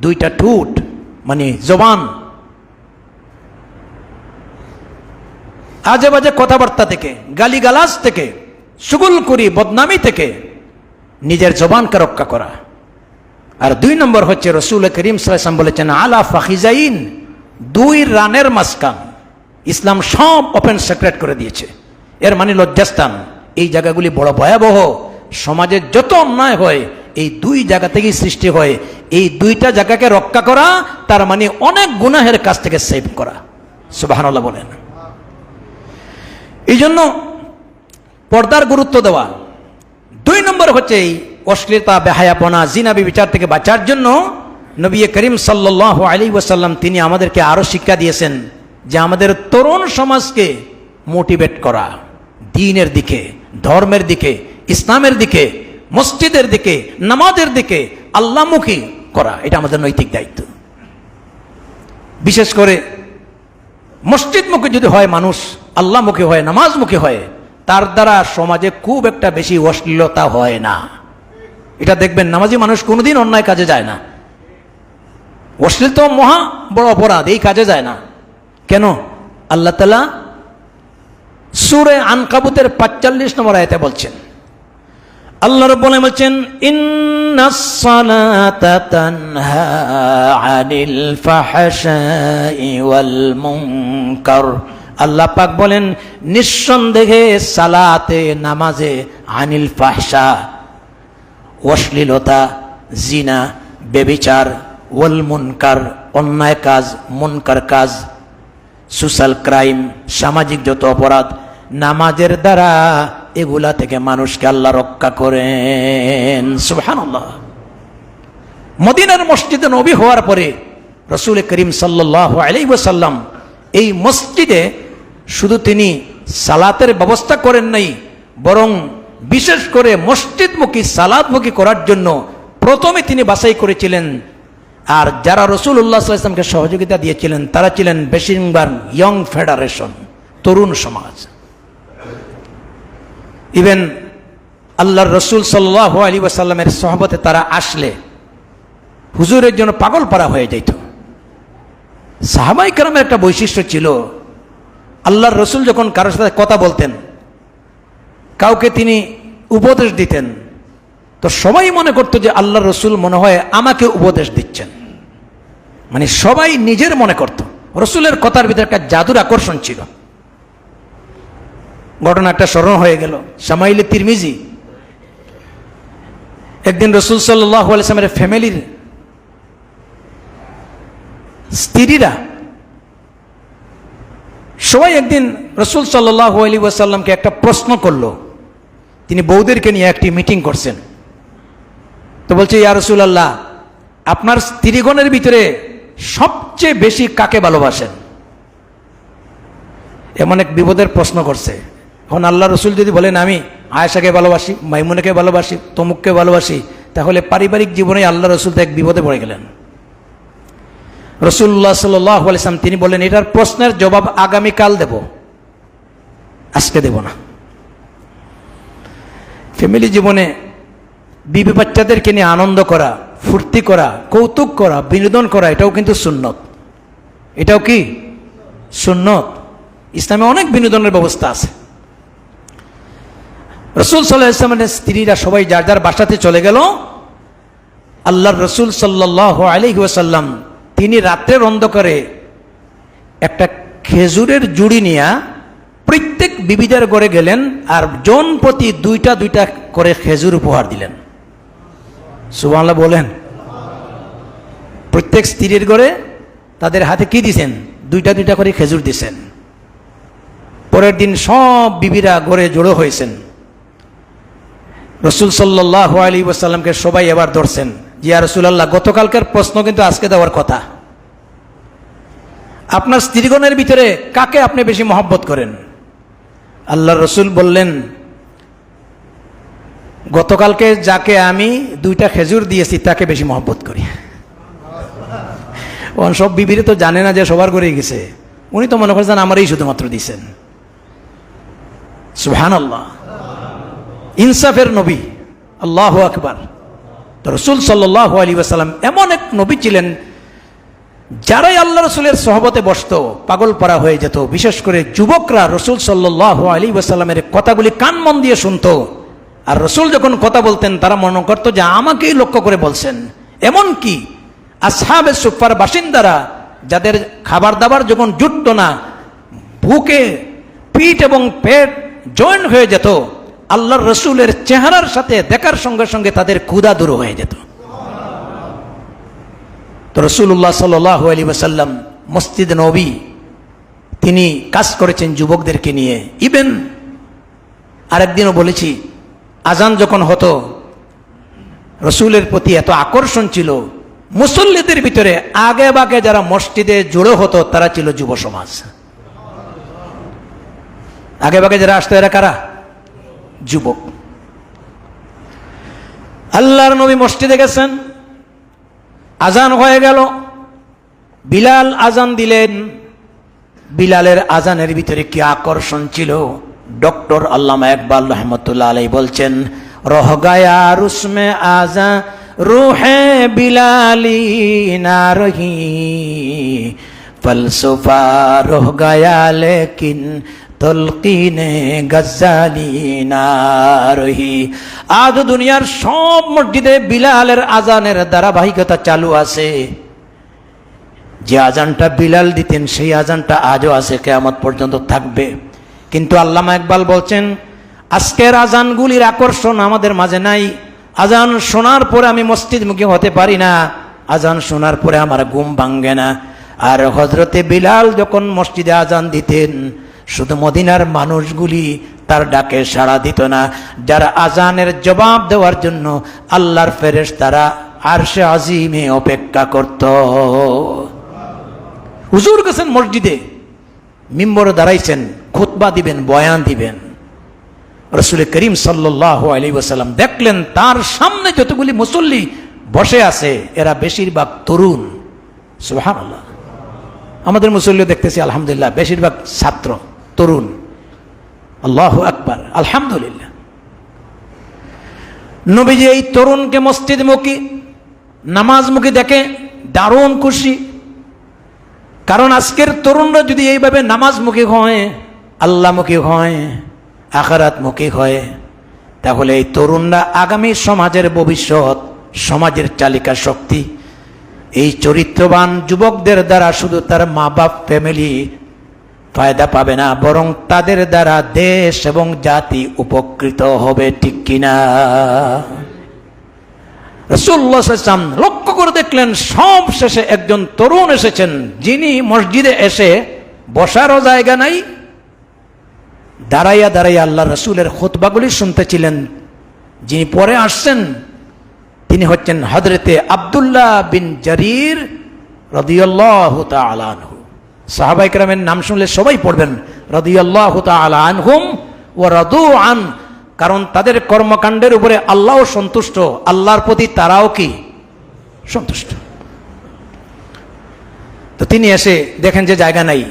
দুইটা ঠোঁট, মানে জবান, আজে বাজে কথাবার্তা থেকে, গালিগালাজ থেকে, শুগলখুরি, বদনামি থেকে নিজের জবানকে রক্ষা করা। আর দুই নম্বর হচ্ছে রাসূল করিম সাল্লাল্লাহু আলাইহি ওয়াসাল্লাম বলেছেন, আলা ফাখিজাইন, দুই রানের মাঝখান। ইসলাম সব ওপেন সিক্রেট করে দিয়েছে, এর মানে লজ্জাস্থান। এই জায়গাগুলি বড় ভয়াবহ, সমাজে যত অন্যায় হয় এই দুই জায়গা থেকেই সৃষ্টি হয়। এই দুইটা জায়গাকে রক্ষা করা তার মানে অনেক গুনাহের কাছ থেকে সেভ করা। সুবহানাল্লাহ বলেন। এই জন্য পর্দার গুরুত্ব দেওয়া। দুই নম্বর হচ্ছে এই অশ্লীলতা, বেহায়াপনা, জিনা ব্যভিচার থেকে বাঁচার জন্য নবী করিম সাল্লাল্লাহু আলাইহি ওয়াসাল্লাম তিনি আমাদেরকে আরো শিক্ষা দিয়েছেন যে আমাদের তরুণ সমাজকে মোটিভেট করা, দ্বীনের দিকে, ধর্মের দিকে, ইসলামের দিকে, মসজিদের দিকে, নামাজের দিকে আল্লাহমুখী করা, এটা আমাদের নৈতিক দায়িত্ব। বিশেষ করে মসজিদমুখী যদি হয় মানুষ, আল্লাহমুখী হয়, নামাজমুখী হয়, তার দ্বারা সমাজে খুব একটা বেশি অশ্লীলতা হয় না। এটা দেখবেন, নামাজি মানুষ কোনোদিন অন্যায় কাজে যায় না। অশ্লীলতা মহা বড় অপরাধ, এই কাজে যায় না। কেন? আল্লাহ তাআলা সূরা আনকাবুতের ৪৫ নম্বর আয়াতে বলছেন, আল্লাহ রাব্বুল আলামিন বলছেন, ইন্নাস সালাতা তানহা আনিল ফাহশাই ওয়াল মুনকার। আল্লাহ পাক বলেন, নিঃসন্দেহে সালাতে, নামাজে, আনিল ফাহশা, অশ্লীলতা, জিনা, ব্যভিচার, ওয়াল মুনকার, অন্যায় কাজ, মুনকার কাজ, সোশ্যাল ক্রাইম, সামাজিক যত অপরাধ, নামাজের দ্বারা এগুলা থেকে মানুষকে আল্লাহ রক্ষা করেন। সুবহানাল্লাহ। মদিনার মসজিদে নবী হওয়ার পরে রাসূল করিম সাল্লাল্লাহু আলাইহি ওয়াসাল্লাম এই মসজিদে শুধু তিনি সালাতের ব্যবস্থা করেন নাই, বরং বিশেষ করে মসজিদমুখী সালাতমুখী করার জন্য প্রথমে তিনি বাছাই করেছিলেন। আর যারা রাসূলুল্লাহ সাল্লাল্লাহু আলাইহি ওয়াসাল্লামকে সহযোগিতা দিয়েছিলেন তারা ছিলেন বেশিরভাগ ইয়ং ফেডারেশন, তরুণ সমাজ। ইভেন আল্লাহর রসুল সাল্লাল্লাহু আলাইহি ওয়াসাল্লামের সহবতে তারা আসলে হুজুরের জন্য পাগল পারা হয়ে যেত। সাহাবায়ে কেরামের একটা বৈশিষ্ট্য ছিল, আল্লাহর রসুল যখন কারোর সাথে কথা বলতেন, কাউকে তিনি উপদেশ দিতেন, তো সবাই মনে করতো যে আল্লাহর রসুল মনে হয় আমাকে উপদেশ দিচ্ছেন। মানে সবাই নিজের মনে করত, রসুলের কথার ভিতরে একটা জাদুর আকর্ষণ ছিল। ঘটনা একটা স্মরণ হয়ে গেল, শামাইলে তিরমিজি। একদিন রসুল সাল্লাল্লাহু আলাইহি ওয়াসাল্লামের ফ্যামিলির স্ত্রীরা সবাই একদিন রসুল সাল্লাল্লাহু আলাইহি ওয়াসাল্লামকে একটা প্রশ্ন করলো। তিনি বউদেরকে নিয়ে একটি মিটিং করছেন, তো বলছে, ইয়া রাসূলুল্লাহ, আপনার স্ত্রীগণের ভিতরে সবচেয়ে বেশি কাকে ভালোবাসেন? এমন এক বিপদের প্রশ্ন করছে। এখন আল্লাহ রসুল যদি বলেন আমি আয়েশাকে ভালোবাসি, মাইমুনাকে ভালোবাসি, তমুককে ভালোবাসি, তাহলে পারিবারিক জীবনে আল্লাহ রসুল তো এক বিপদে পড়ে গেলেন। রাসূলুল্লাহ সাল্লাল্লাহু আলাইহি ওয়াসাল্লাম তিনি বললেন, এটার প্রশ্নের জবাব আগামীকাল দেব, আজকে দেব না। ফ্যামিলি জীবনে বিবি বাচ্চাদেরকে নিয়ে আনন্দ করা, ফুর্তি করা, কৌতুক করা, বিনোদন করা, এটাও কিন্তু সুন্নত। এটাও কি সুন্নত। ইসলামে অনেক বিনোদনের ব্যবস্থা আছে। রাসূল সাল্লাল্লাহু আলাইহি ওয়াসাল্লামের স্ত্রীরা সবাই যার যার বাসাতে চলে গেল। আল্লাহর রাসূল সাল্লাল্লাহু আলাইহি ওয়াসাল্লাম তিনি রাতের অন্ধকারে একটা খেজুরের জুড়ি নিয়ে প্রত্যেক বিবিদের ঘরে গেলেন আর জন প্রতি দুইটা দুইটা করে খেজুর উপহার দিলেন। সুবহানাল্লাহ বলেন। প্রত্যেক স্ত্রীর ঘরে তাদের হাতে কি দিছেন? দুইটা দুইটা করে খেজুর দিছেন। পরের দিন সব বিবিরা ঘরে জড়ো হয়েছেন। রাসূল সাল্লাল্লাহু আলাইহি ওয়াসাল্লামকে সবাই এবার ধরছেন, ইয়া রাসূলুল্লাহ, গতকালকের প্রশ্ন কিন্তু আজকে দেওয়ার কথা। আপনার স্ত্রীগণের ভিতরে কাকে আপনি বেশি মহব্বত করেন? আল্লাহর রাসূল বললেন, গতকালকে যাকে আমি দুইটা খেজুর দিয়েছি তাকে বেশি মহব্বত করি। সব বিবিরে তো জানে না যে সবার ঘরে গেছে, উনি তো মনে করছেন আমারই শুধুমাত্র দিয়েছেন। সুবহানাল্লাহ, ইনসাফের নবী, আল্লাহু আকবার। তো রাসূল সাল্লাল্লাহু আলাইহি ওয়াসাল্লাম এমন এক নবী ছিলেন, যারাই আল্লাহ রসুলের সহবতে বসত পাগল পারা হয়ে যেত। বিশেষ করে যুবকরা রাসূল সাল্লাল্লাহু আলাইহি ওয়াসাল্লামের কথাগুলি কান মন দিয়ে শুনতো। আর রাসূল যখন কথা বলতেন তারা মনে করতো যে আমাকেই লক্ষ্য করে বলছেন। এমনকি আসহাবে সুফার বাসিন্দারা, যাদের খাবার দাবার যখন জুটতো না, ভুকে পিঠ এবং পেট জয়েন হয়ে যেত, আল্লাহর রসুলের চেহারার সাথে দেখার সঙ্গে সঙ্গে তাদের ক্ষুধা দূর হয়ে যেত। তো রাসূলুল্লাহ সাল্লাল্লাহু আলাইহি ওয়াসাল্লাম মসজিদ নবী তিনি কাজ করেছেন যুবকদেরকে নিয়ে। ইভেন আরেকদিনও বলেছি, আজান যখন হতো রসুলের প্রতি এত আকর্ষণ ছিল, মুসল্লিদের ভিতরে আগে বাগে যারা মসজিদে জড়ো হতো তারা ছিল যুব সমাজ। আগে বাগে যারা আসতো এরা কারা? যুবক। আল্লাহর নবী মসজিদে গেছেন, আজান হয়ে গেল, বিলাল আজান দিলেন। বিলালের আজানের ভিতরে কি আকর্ষণ ছিল! ডক্টর আল্লামা ইকবাল রহমতুল্লাহ আলাইহি বলছেন, রহ গায়া রুসমে আজা রুহে বিলালি না রহি, ফলসফা রহ গায়া লেকিন তলকিনে গজ্জালি না রহি। আজ দুনিয়ার সব মসজিদে বিলালের আজানের ধারাবাহিকতা চালু আছে। যে আজানটা বিলাল দিতেন সেই আজানটা আজও আছে, কিয়ামত পর্যন্ত থাকবে। কিন্তু আল্লামা ইকবাল বলছেন, আজকের আজানগুলির আকর্ষণ আমাদের মাঝে নাই। আজান শোনার পরে আমি মসজিদমুখী হতে পারি না, আজান শোনার পরে আমার ঘুম ভাঙ্গে না। আর হযরতে বিলাল যখন মসজিদে আজান দিতেন, শুধু মদিনার মানুষগুলি তার ডাকে সাড়া দিত না, যারা আজানের জবাব দেওয়ার জন্য আল্লাহর ফেরেশতারা আরশে আজিমে অপেক্ষা করত। হুজুর গেছেন মসজিদে, মিম্বরে দাঁড়াইছেন, খুতবা দিবেন, বয়ান দিবেন। রাসূল করিম সাল্লাল্লাহু আলাইহি ওয়াসাল্লাম দেখলেন তার সামনে যতগুলি মুসল্লি বসে আছে এরা বেশিরভাগ তরুণ। সুবহানাল্লাহ। আমাদের মুসল্লি দেখতেছি আলহামদুলিল্লাহ বেশিরভাগ ছাত্র, তরুণ। আল্লাহু আকবার, আলহামদুলিল্লাহ। নবীজি এই তরুণকে মসজিদমুখী, নামাজমুখী দেখে দারুণ খুশি। কারণ আজকের তরুণরা যদি এইভাবে নামাজমুখী হয়, আল্লাহমুখী হয়, আখিরাতমুখী হয়, তাহলে এই তরুণরা আগামী সমাজের ভবিষ্যৎ, সমাজের চালিকা শক্তি। এই চরিত্রবান যুবকদের দ্বারা শুধু তার মা বাপ, ফ্যামিলি ফায়দা পাবে না, বরং তাদের দ্বারা দেশ এবং জাতি উপকৃত হবে, ঠিক কিনা? রাসূলুল্লাহ সাল্লাল্লাহু আলাইহি ওয়াসাল্লাম লক্ষ্য করে দেখলেন সব শেষে একজন তরুণ এসেছেন, যিনি মসজিদে এসে বসারও জায়গা নাই, দাঁড়াইয়া দাঁড়াইয়া আল্লাহ রসুলের খুতবাগুলি শুনতেছিলেন। যিনি পরে আসছেন তিনি হচ্ছেন হযরতে আব্দুল্লাহ বিন জারির রাদিয়াল্লাহু তাআলা আনহু। সাহাবায়ে কেরামের নাম শুনলে সবাই পড়বেন রাদিয়াল্লাহু তাআলা আনহুম ওয়া রাদু আন, কারণ তাদের কর্মকাণ্ডের উপরে আল্লাহও সন্তুষ্ট, আল্লাহর প্রতি তারাও কি সন্তুষ্ট। তো তিনি এসে দেখেন যে জায়গা নাই।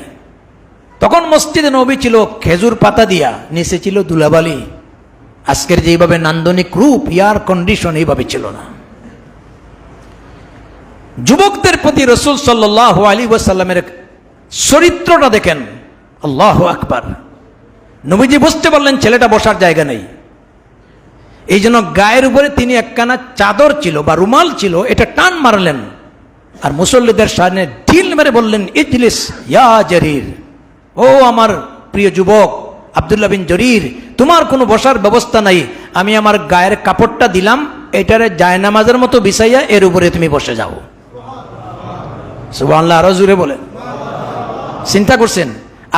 তখন মসজিদে নবী ছিল খেজুর পাতা দিয়া, নিচে ছিল ধুলাবালি। আজকের যেভাবে নান্দনিক রূপ, এয়ার কন্ডিশন এইভাবে ছিল না। যুবকদের প্রতি রাসূল সাল্লাল্লাহু আলাইহি ওয়াসাল্লামের চরিত্রটা দেখেন, আল্লাহু আকবার। নবীজি বুঝতে পারলেন ছেলেটা বসার জায়গা নেই, এই জন্য গায়ের উপরে তিনি একখানা চাদর ছিল বা রুমাল ছিল, এটা টান মারলেন আর মুসল্লিদের সামনে ঢিল মেরে বললেন, ইজলিস ইয়া জারির, ও আমার প্রিয় যুবক আব্দুল্লাহ বিন জরির, তোমার কোনো বসার ব্যবস্থা নাই, আমি আমার গায়ের কাপড়টা দিলাম, এটারে জায়নামাজের মতো বিছাইয়া এর উপরে তুমি বসে যাও। সুবহানাল্লাহ, আরো জোরে বলেন। চিন্তা করছেন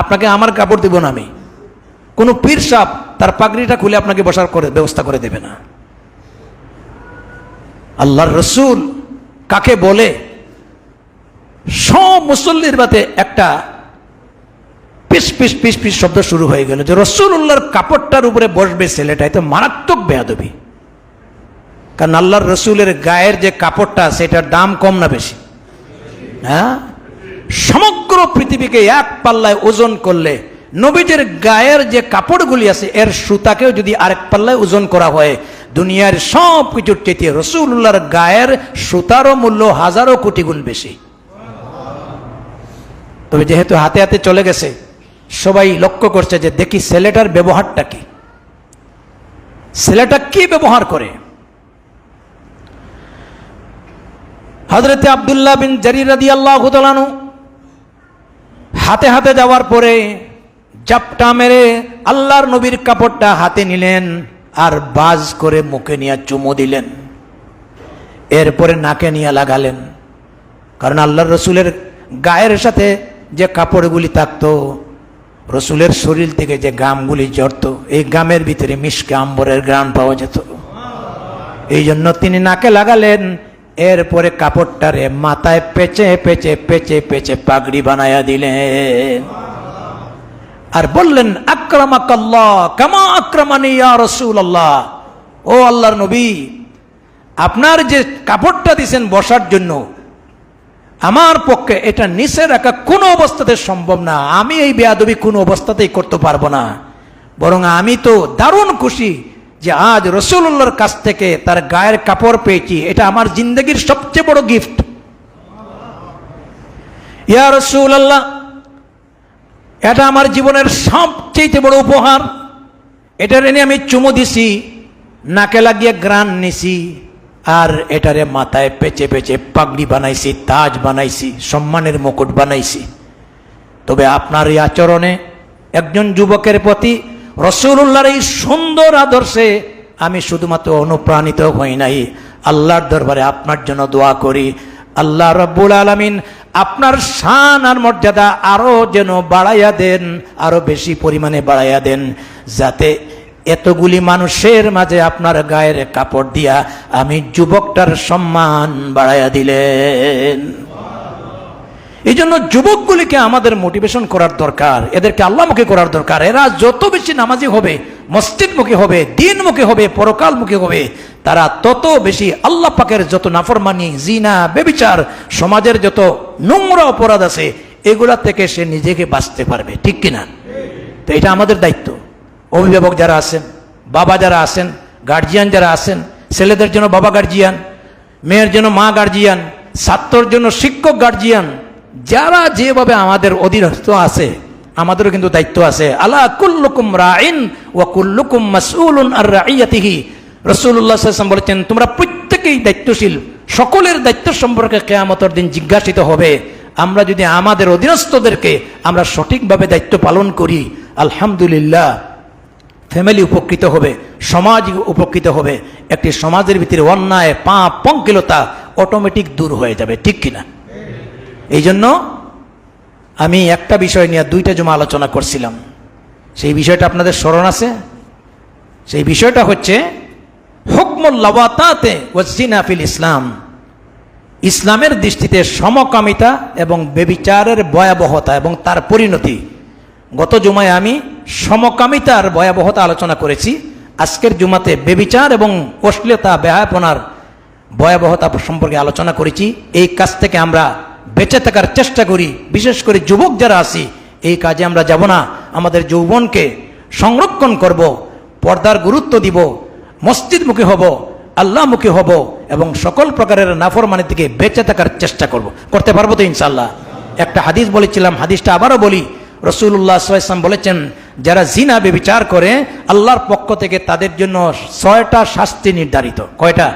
আপনাকে আমার কাপড় দিব না আমি, কোন পীর সাহেব তার পাগড়িটা খুলে আপনাকে বসার করে ব্যবস্থা করে দেবে না। আল্লাহর রসুল কাকে বলে? সব মুসল্লির বাতে একটা পিস পিস পিস পিস শব্দ শুরু হয়ে গেল যে রাসূলুল্লাহর কাপড়টার উপরে বসবে ছেলেটা, এত মারাত্মক বেয়াদবি। কারণ আল্লাহর রসুলের গায়ের যে কাপড়টা সেটার দাম কম না বেশি? হ্যাঁ, সমগ্র পৃথিবীকে এক পাল্লায় ওজন করলে নবীদের গায়ের যে কাপড়গুলি আছে এর সুতাকেও যদি আরেক পাল্লায় ওজন করা হয়, দুনিয়ার সব কিছুর চেয়ে রাসূলুল্লাহর গায়ের সুতারও মূল্য হাজারো কোটি গুণ বেশি। তবে যেহেতু হাতে হাতে চলে গেছে, সবাই লক্ষ্য করছে যে দেখি ছেলেটার ব্যবহারটা কি, ছেলেটা কি ব্যবহার করে। হযরতে আব্দুল্লাহ বিন জারির রাদিয়াল্লাহু তাআলা আনহু হাতে হাতে যাওয়ার পরে জাপটা মেরে আল্লাহর নবীর কাপড়টা হাতে নিলেন আর বাজ করে মুখে নিয়ে চুমু দিলেন, এরপরে নাকে নিয়ে লাগালেন। কারণ আল্লাহর রসুলের গায়ের সাথে যে কাপড়গুলি থাকতো, রসুলের শরীর থেকে যে গামগুলি জড়ত, এই গামের ভিতরে মিশকে আম্বরের গ্রাম পাওয়া যেত। এই জন্য তিনি নাকে লাগালেন, এরপরে কাপড়টারে মাথায় পেঁচে পেঁচে পেঁচে পেঁচে পাগড়ি বানায়া দিলেন আর বললেন, আকরামাকাল্লাহ কামা আকরামানি ইয়া রাসূলুল্লাহ, ও আল্লাহর নবী, আপনার যে কাপড়টা দিয়েছেন বসার জন্য, আমার পক্ষে এটা নিচে রাখা কোনো অবস্থাতে সম্ভব না, আমি এই বেয়াদবি কোনো অবস্থাতেই করতে পারবো না, বরং আমি তো দারুণ খুশি যে আজ রাসূলুল্লাহর কাছ থেকে তার গায়ের কাপড় পেয়েছি, এটা আমার জিন্দগির সবচেয়ে বড় গিফট। ইয়া রাসূলুল্লাহ, এটা আমার জীবনের সবচেয়ে বড় উপহার, এটার এনে আমি চুমু দিছি, নাকে লাগিয়ে গ্রান নিছি, আর এটারে মাথায় পেঁচে পেঁচে পাগড়ি বানাইছি, তাজ বানাইছি, সম্মানের মুকুট বানাইছি। তবে আপনার এই আচরণে একজন যুবকের প্রতি রাসূলুল্লাহর এই সুন্দর আদর্শে আমি শুধুমাত্র অনুপ্রাণিত হই নাই, আল্লাহর দরবারে আপনার জন্য দোয়া করি, আল্লাহ রাব্বুল আলামিন আপনার শান আর মর্যাদা আরো যেন বাড়াইয়া দেন, আরো বেশি পরিমাণে বাড়াইয়া দেন, যাতে এতগুলি মানুষের মাঝে আপনার গায়ের কাপড় দিয়া আমি যুবকটার সম্মান বাড়াইয়া দিলেন। এই জন্য যুবকগুলিকে আমাদের মোটিভেশন করার দরকার, এদেরকে আল্লাহমুখী করার দরকার। এরা যত বেশি নামাজি হবে, মসজিদমুখী হবে, দিনমুখী হবে, পরকালমুখী হবে, তারা তত বেশি আল্লাহ পাকের যত নাফরমানি, জিনা, বেবিচার, সমাজের যত নোংরা অপরাধ আছে এগুলা থেকে সে নিজেকে বাঁচতে পারবে। ঠিক কিনা? তো এটা আমাদের দায়িত্ব। অভিভাবক যারা আছেন, বাবা যারা আছেন, গার্জিয়ান যারা আছেন, ছেলেদের জন্য বাবা গার্জিয়ান, মেয়ের জন্য মা গার্জিয়ান, ছাত্রর জন্য শিক্ষক গার্জিয়ান, যারা যেভাবে আমাদের অধীনস্থ আছে আমাদেরও কিন্তু দায়িত্ব আছে। আলা কুল্লুকুম রাইন ওয়া কুল্লুকুম মাসউলুন আর রাইয়াতিহি। রাসূলুল্লাহ সাল্লাল্লাহু আলাইহি ওয়াসাল্লাম বলেছেন, তোমরা প্রত্যেকেই দায়িত্বশীল, সকলের দায়িত্ব সম্পর্কে কিয়ামতের দিন জিজ্ঞাসিত হবে। আমরা যদি আমাদের অধীনস্থদেরকে আমরা সঠিকভাবে দায়িত্ব পালন করি, আলহামদুলিল্লাহ, ফ্যামিলি উপকৃত হবে, সমাজ উপকৃত হবে। একটি সমাজের ভিতরে অন্যায়, পাপ, পঙ্কিলতা অটোমেটিক দূর হয়ে যাবে। ঠিক কিনা? এই জন্য আমি একটা বিষয় নিয়ে 2টা জুমা আলোচনা করছিলাম। সেই বিষয়টা আপনাদের স্মরণ আছে? সেই বিষয়টা হচ্ছে হুকমুল লাওয়াতাতে ওয়াজিনা ফিল ইসলাম। ইসলামের দৃষ্টিতে সমকামিতা এবং ব্যভিচারের ভয়াবহতা এবং তার পরিণতি। গত জুমায় আমি সমকামিতার ভয়াবহতা আলোচনা করেছি। আজকের জুমাতে ব্যভিচার এবং অশ্লীলতা, বেহায়াপনার ভয়াবহতা সম্পর্কে আলোচনা করেছি। এই কাজ থেকে আমরা বেঁচে থাকার চেষ্টা করি। বিশেষ করে যুবক যারা আছি, এই কাজে আমরা যাব না। আমাদের যৌবনকে সংরক্ষণ করব, পর্দার গুরুত্ব দিব, মসজিদমুখী হব, আল্লাহমুখী হব এবং সকল প্রকারের নাফরমানি থেকে বেঁচে থাকার চেষ্টা করতে পারবো তো ইনশাআল্লাহ। একটা হাদিস বলেছিলাম, হাদিসটা আবারও বলি। রাসূলুল্লাহ সাল্লাল্লাহু আলাইহি ওয়াসাল্লাম বলেছেন, যারা জিনা ব্যভিচার করে আল্লাহর পক্ষ থেকে তাদের জন্য 6টা শাস্তি নির্ধারিত। কয়টা?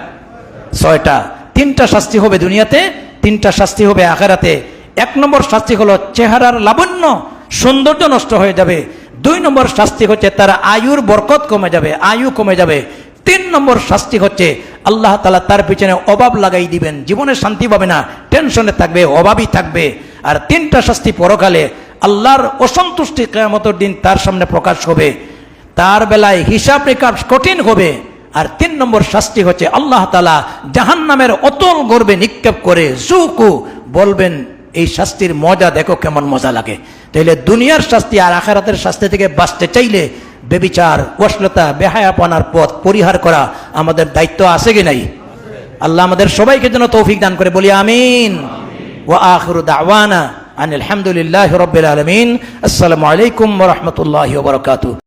6টা। 3টা শাস্তি হবে দুনিয়াতে, 3টা শাস্তি হবে আখিরাতে। 1 নম্বর শাস্তি হলো চেহারার লাবণ্য, সৌন্দর্য নষ্ট হয়ে যাবে। 2 নম্বর শাস্তি হচ্ছে তার আয়ুর বরকত কমে যাবে, আয়ু কমে যাবে। 3 নম্বর শাস্তি হচ্ছে আল্লাহ তাআলা তার পিছনে অভাব লাগাই দিবেন, জীবনে শান্তি পাবে না, টেনশনে থাকবে, অভাবই থাকবে। আর 3টা শাস্তি পরকালে আল্লাহর অসন্তুষ্টি কিয়ামতের দিন তার সামনে প্রকাশ হবে, তার বেলায় হিসাব নিকাশ কঠিন হবে। আর 3 নম্বর শাস্তি হচ্ছে আল্লাহ তাআলা জাহান্নামের অতল গর্ভে নিক্ষেপ করে জুকু বলবেন, এই শাস্তির মজা দেখো কেমন মজা লাগে। তাইলে দুনিয়ার শাস্তি আর আখিরাতের শাস্তি থেকে বাঁচতে চাইলে ব্যভিচার, অশ্লীলতা, বেহায়াপনার পথ পরিহার করা আমাদের দায়িত্ব আছে কি নাই? আল্লাহ আমাদের সবাইকে যেন তৌফিক দান করে, বলি আমিন। ওয়া আখিরু দাওয়ানা আনিল হামদুলিল্লাহি রাব্বিল আলামিন। আসসালামু আলাইকুম ওয়া রাহমাতুল্লাহি ওয়া বারাকাতুহু।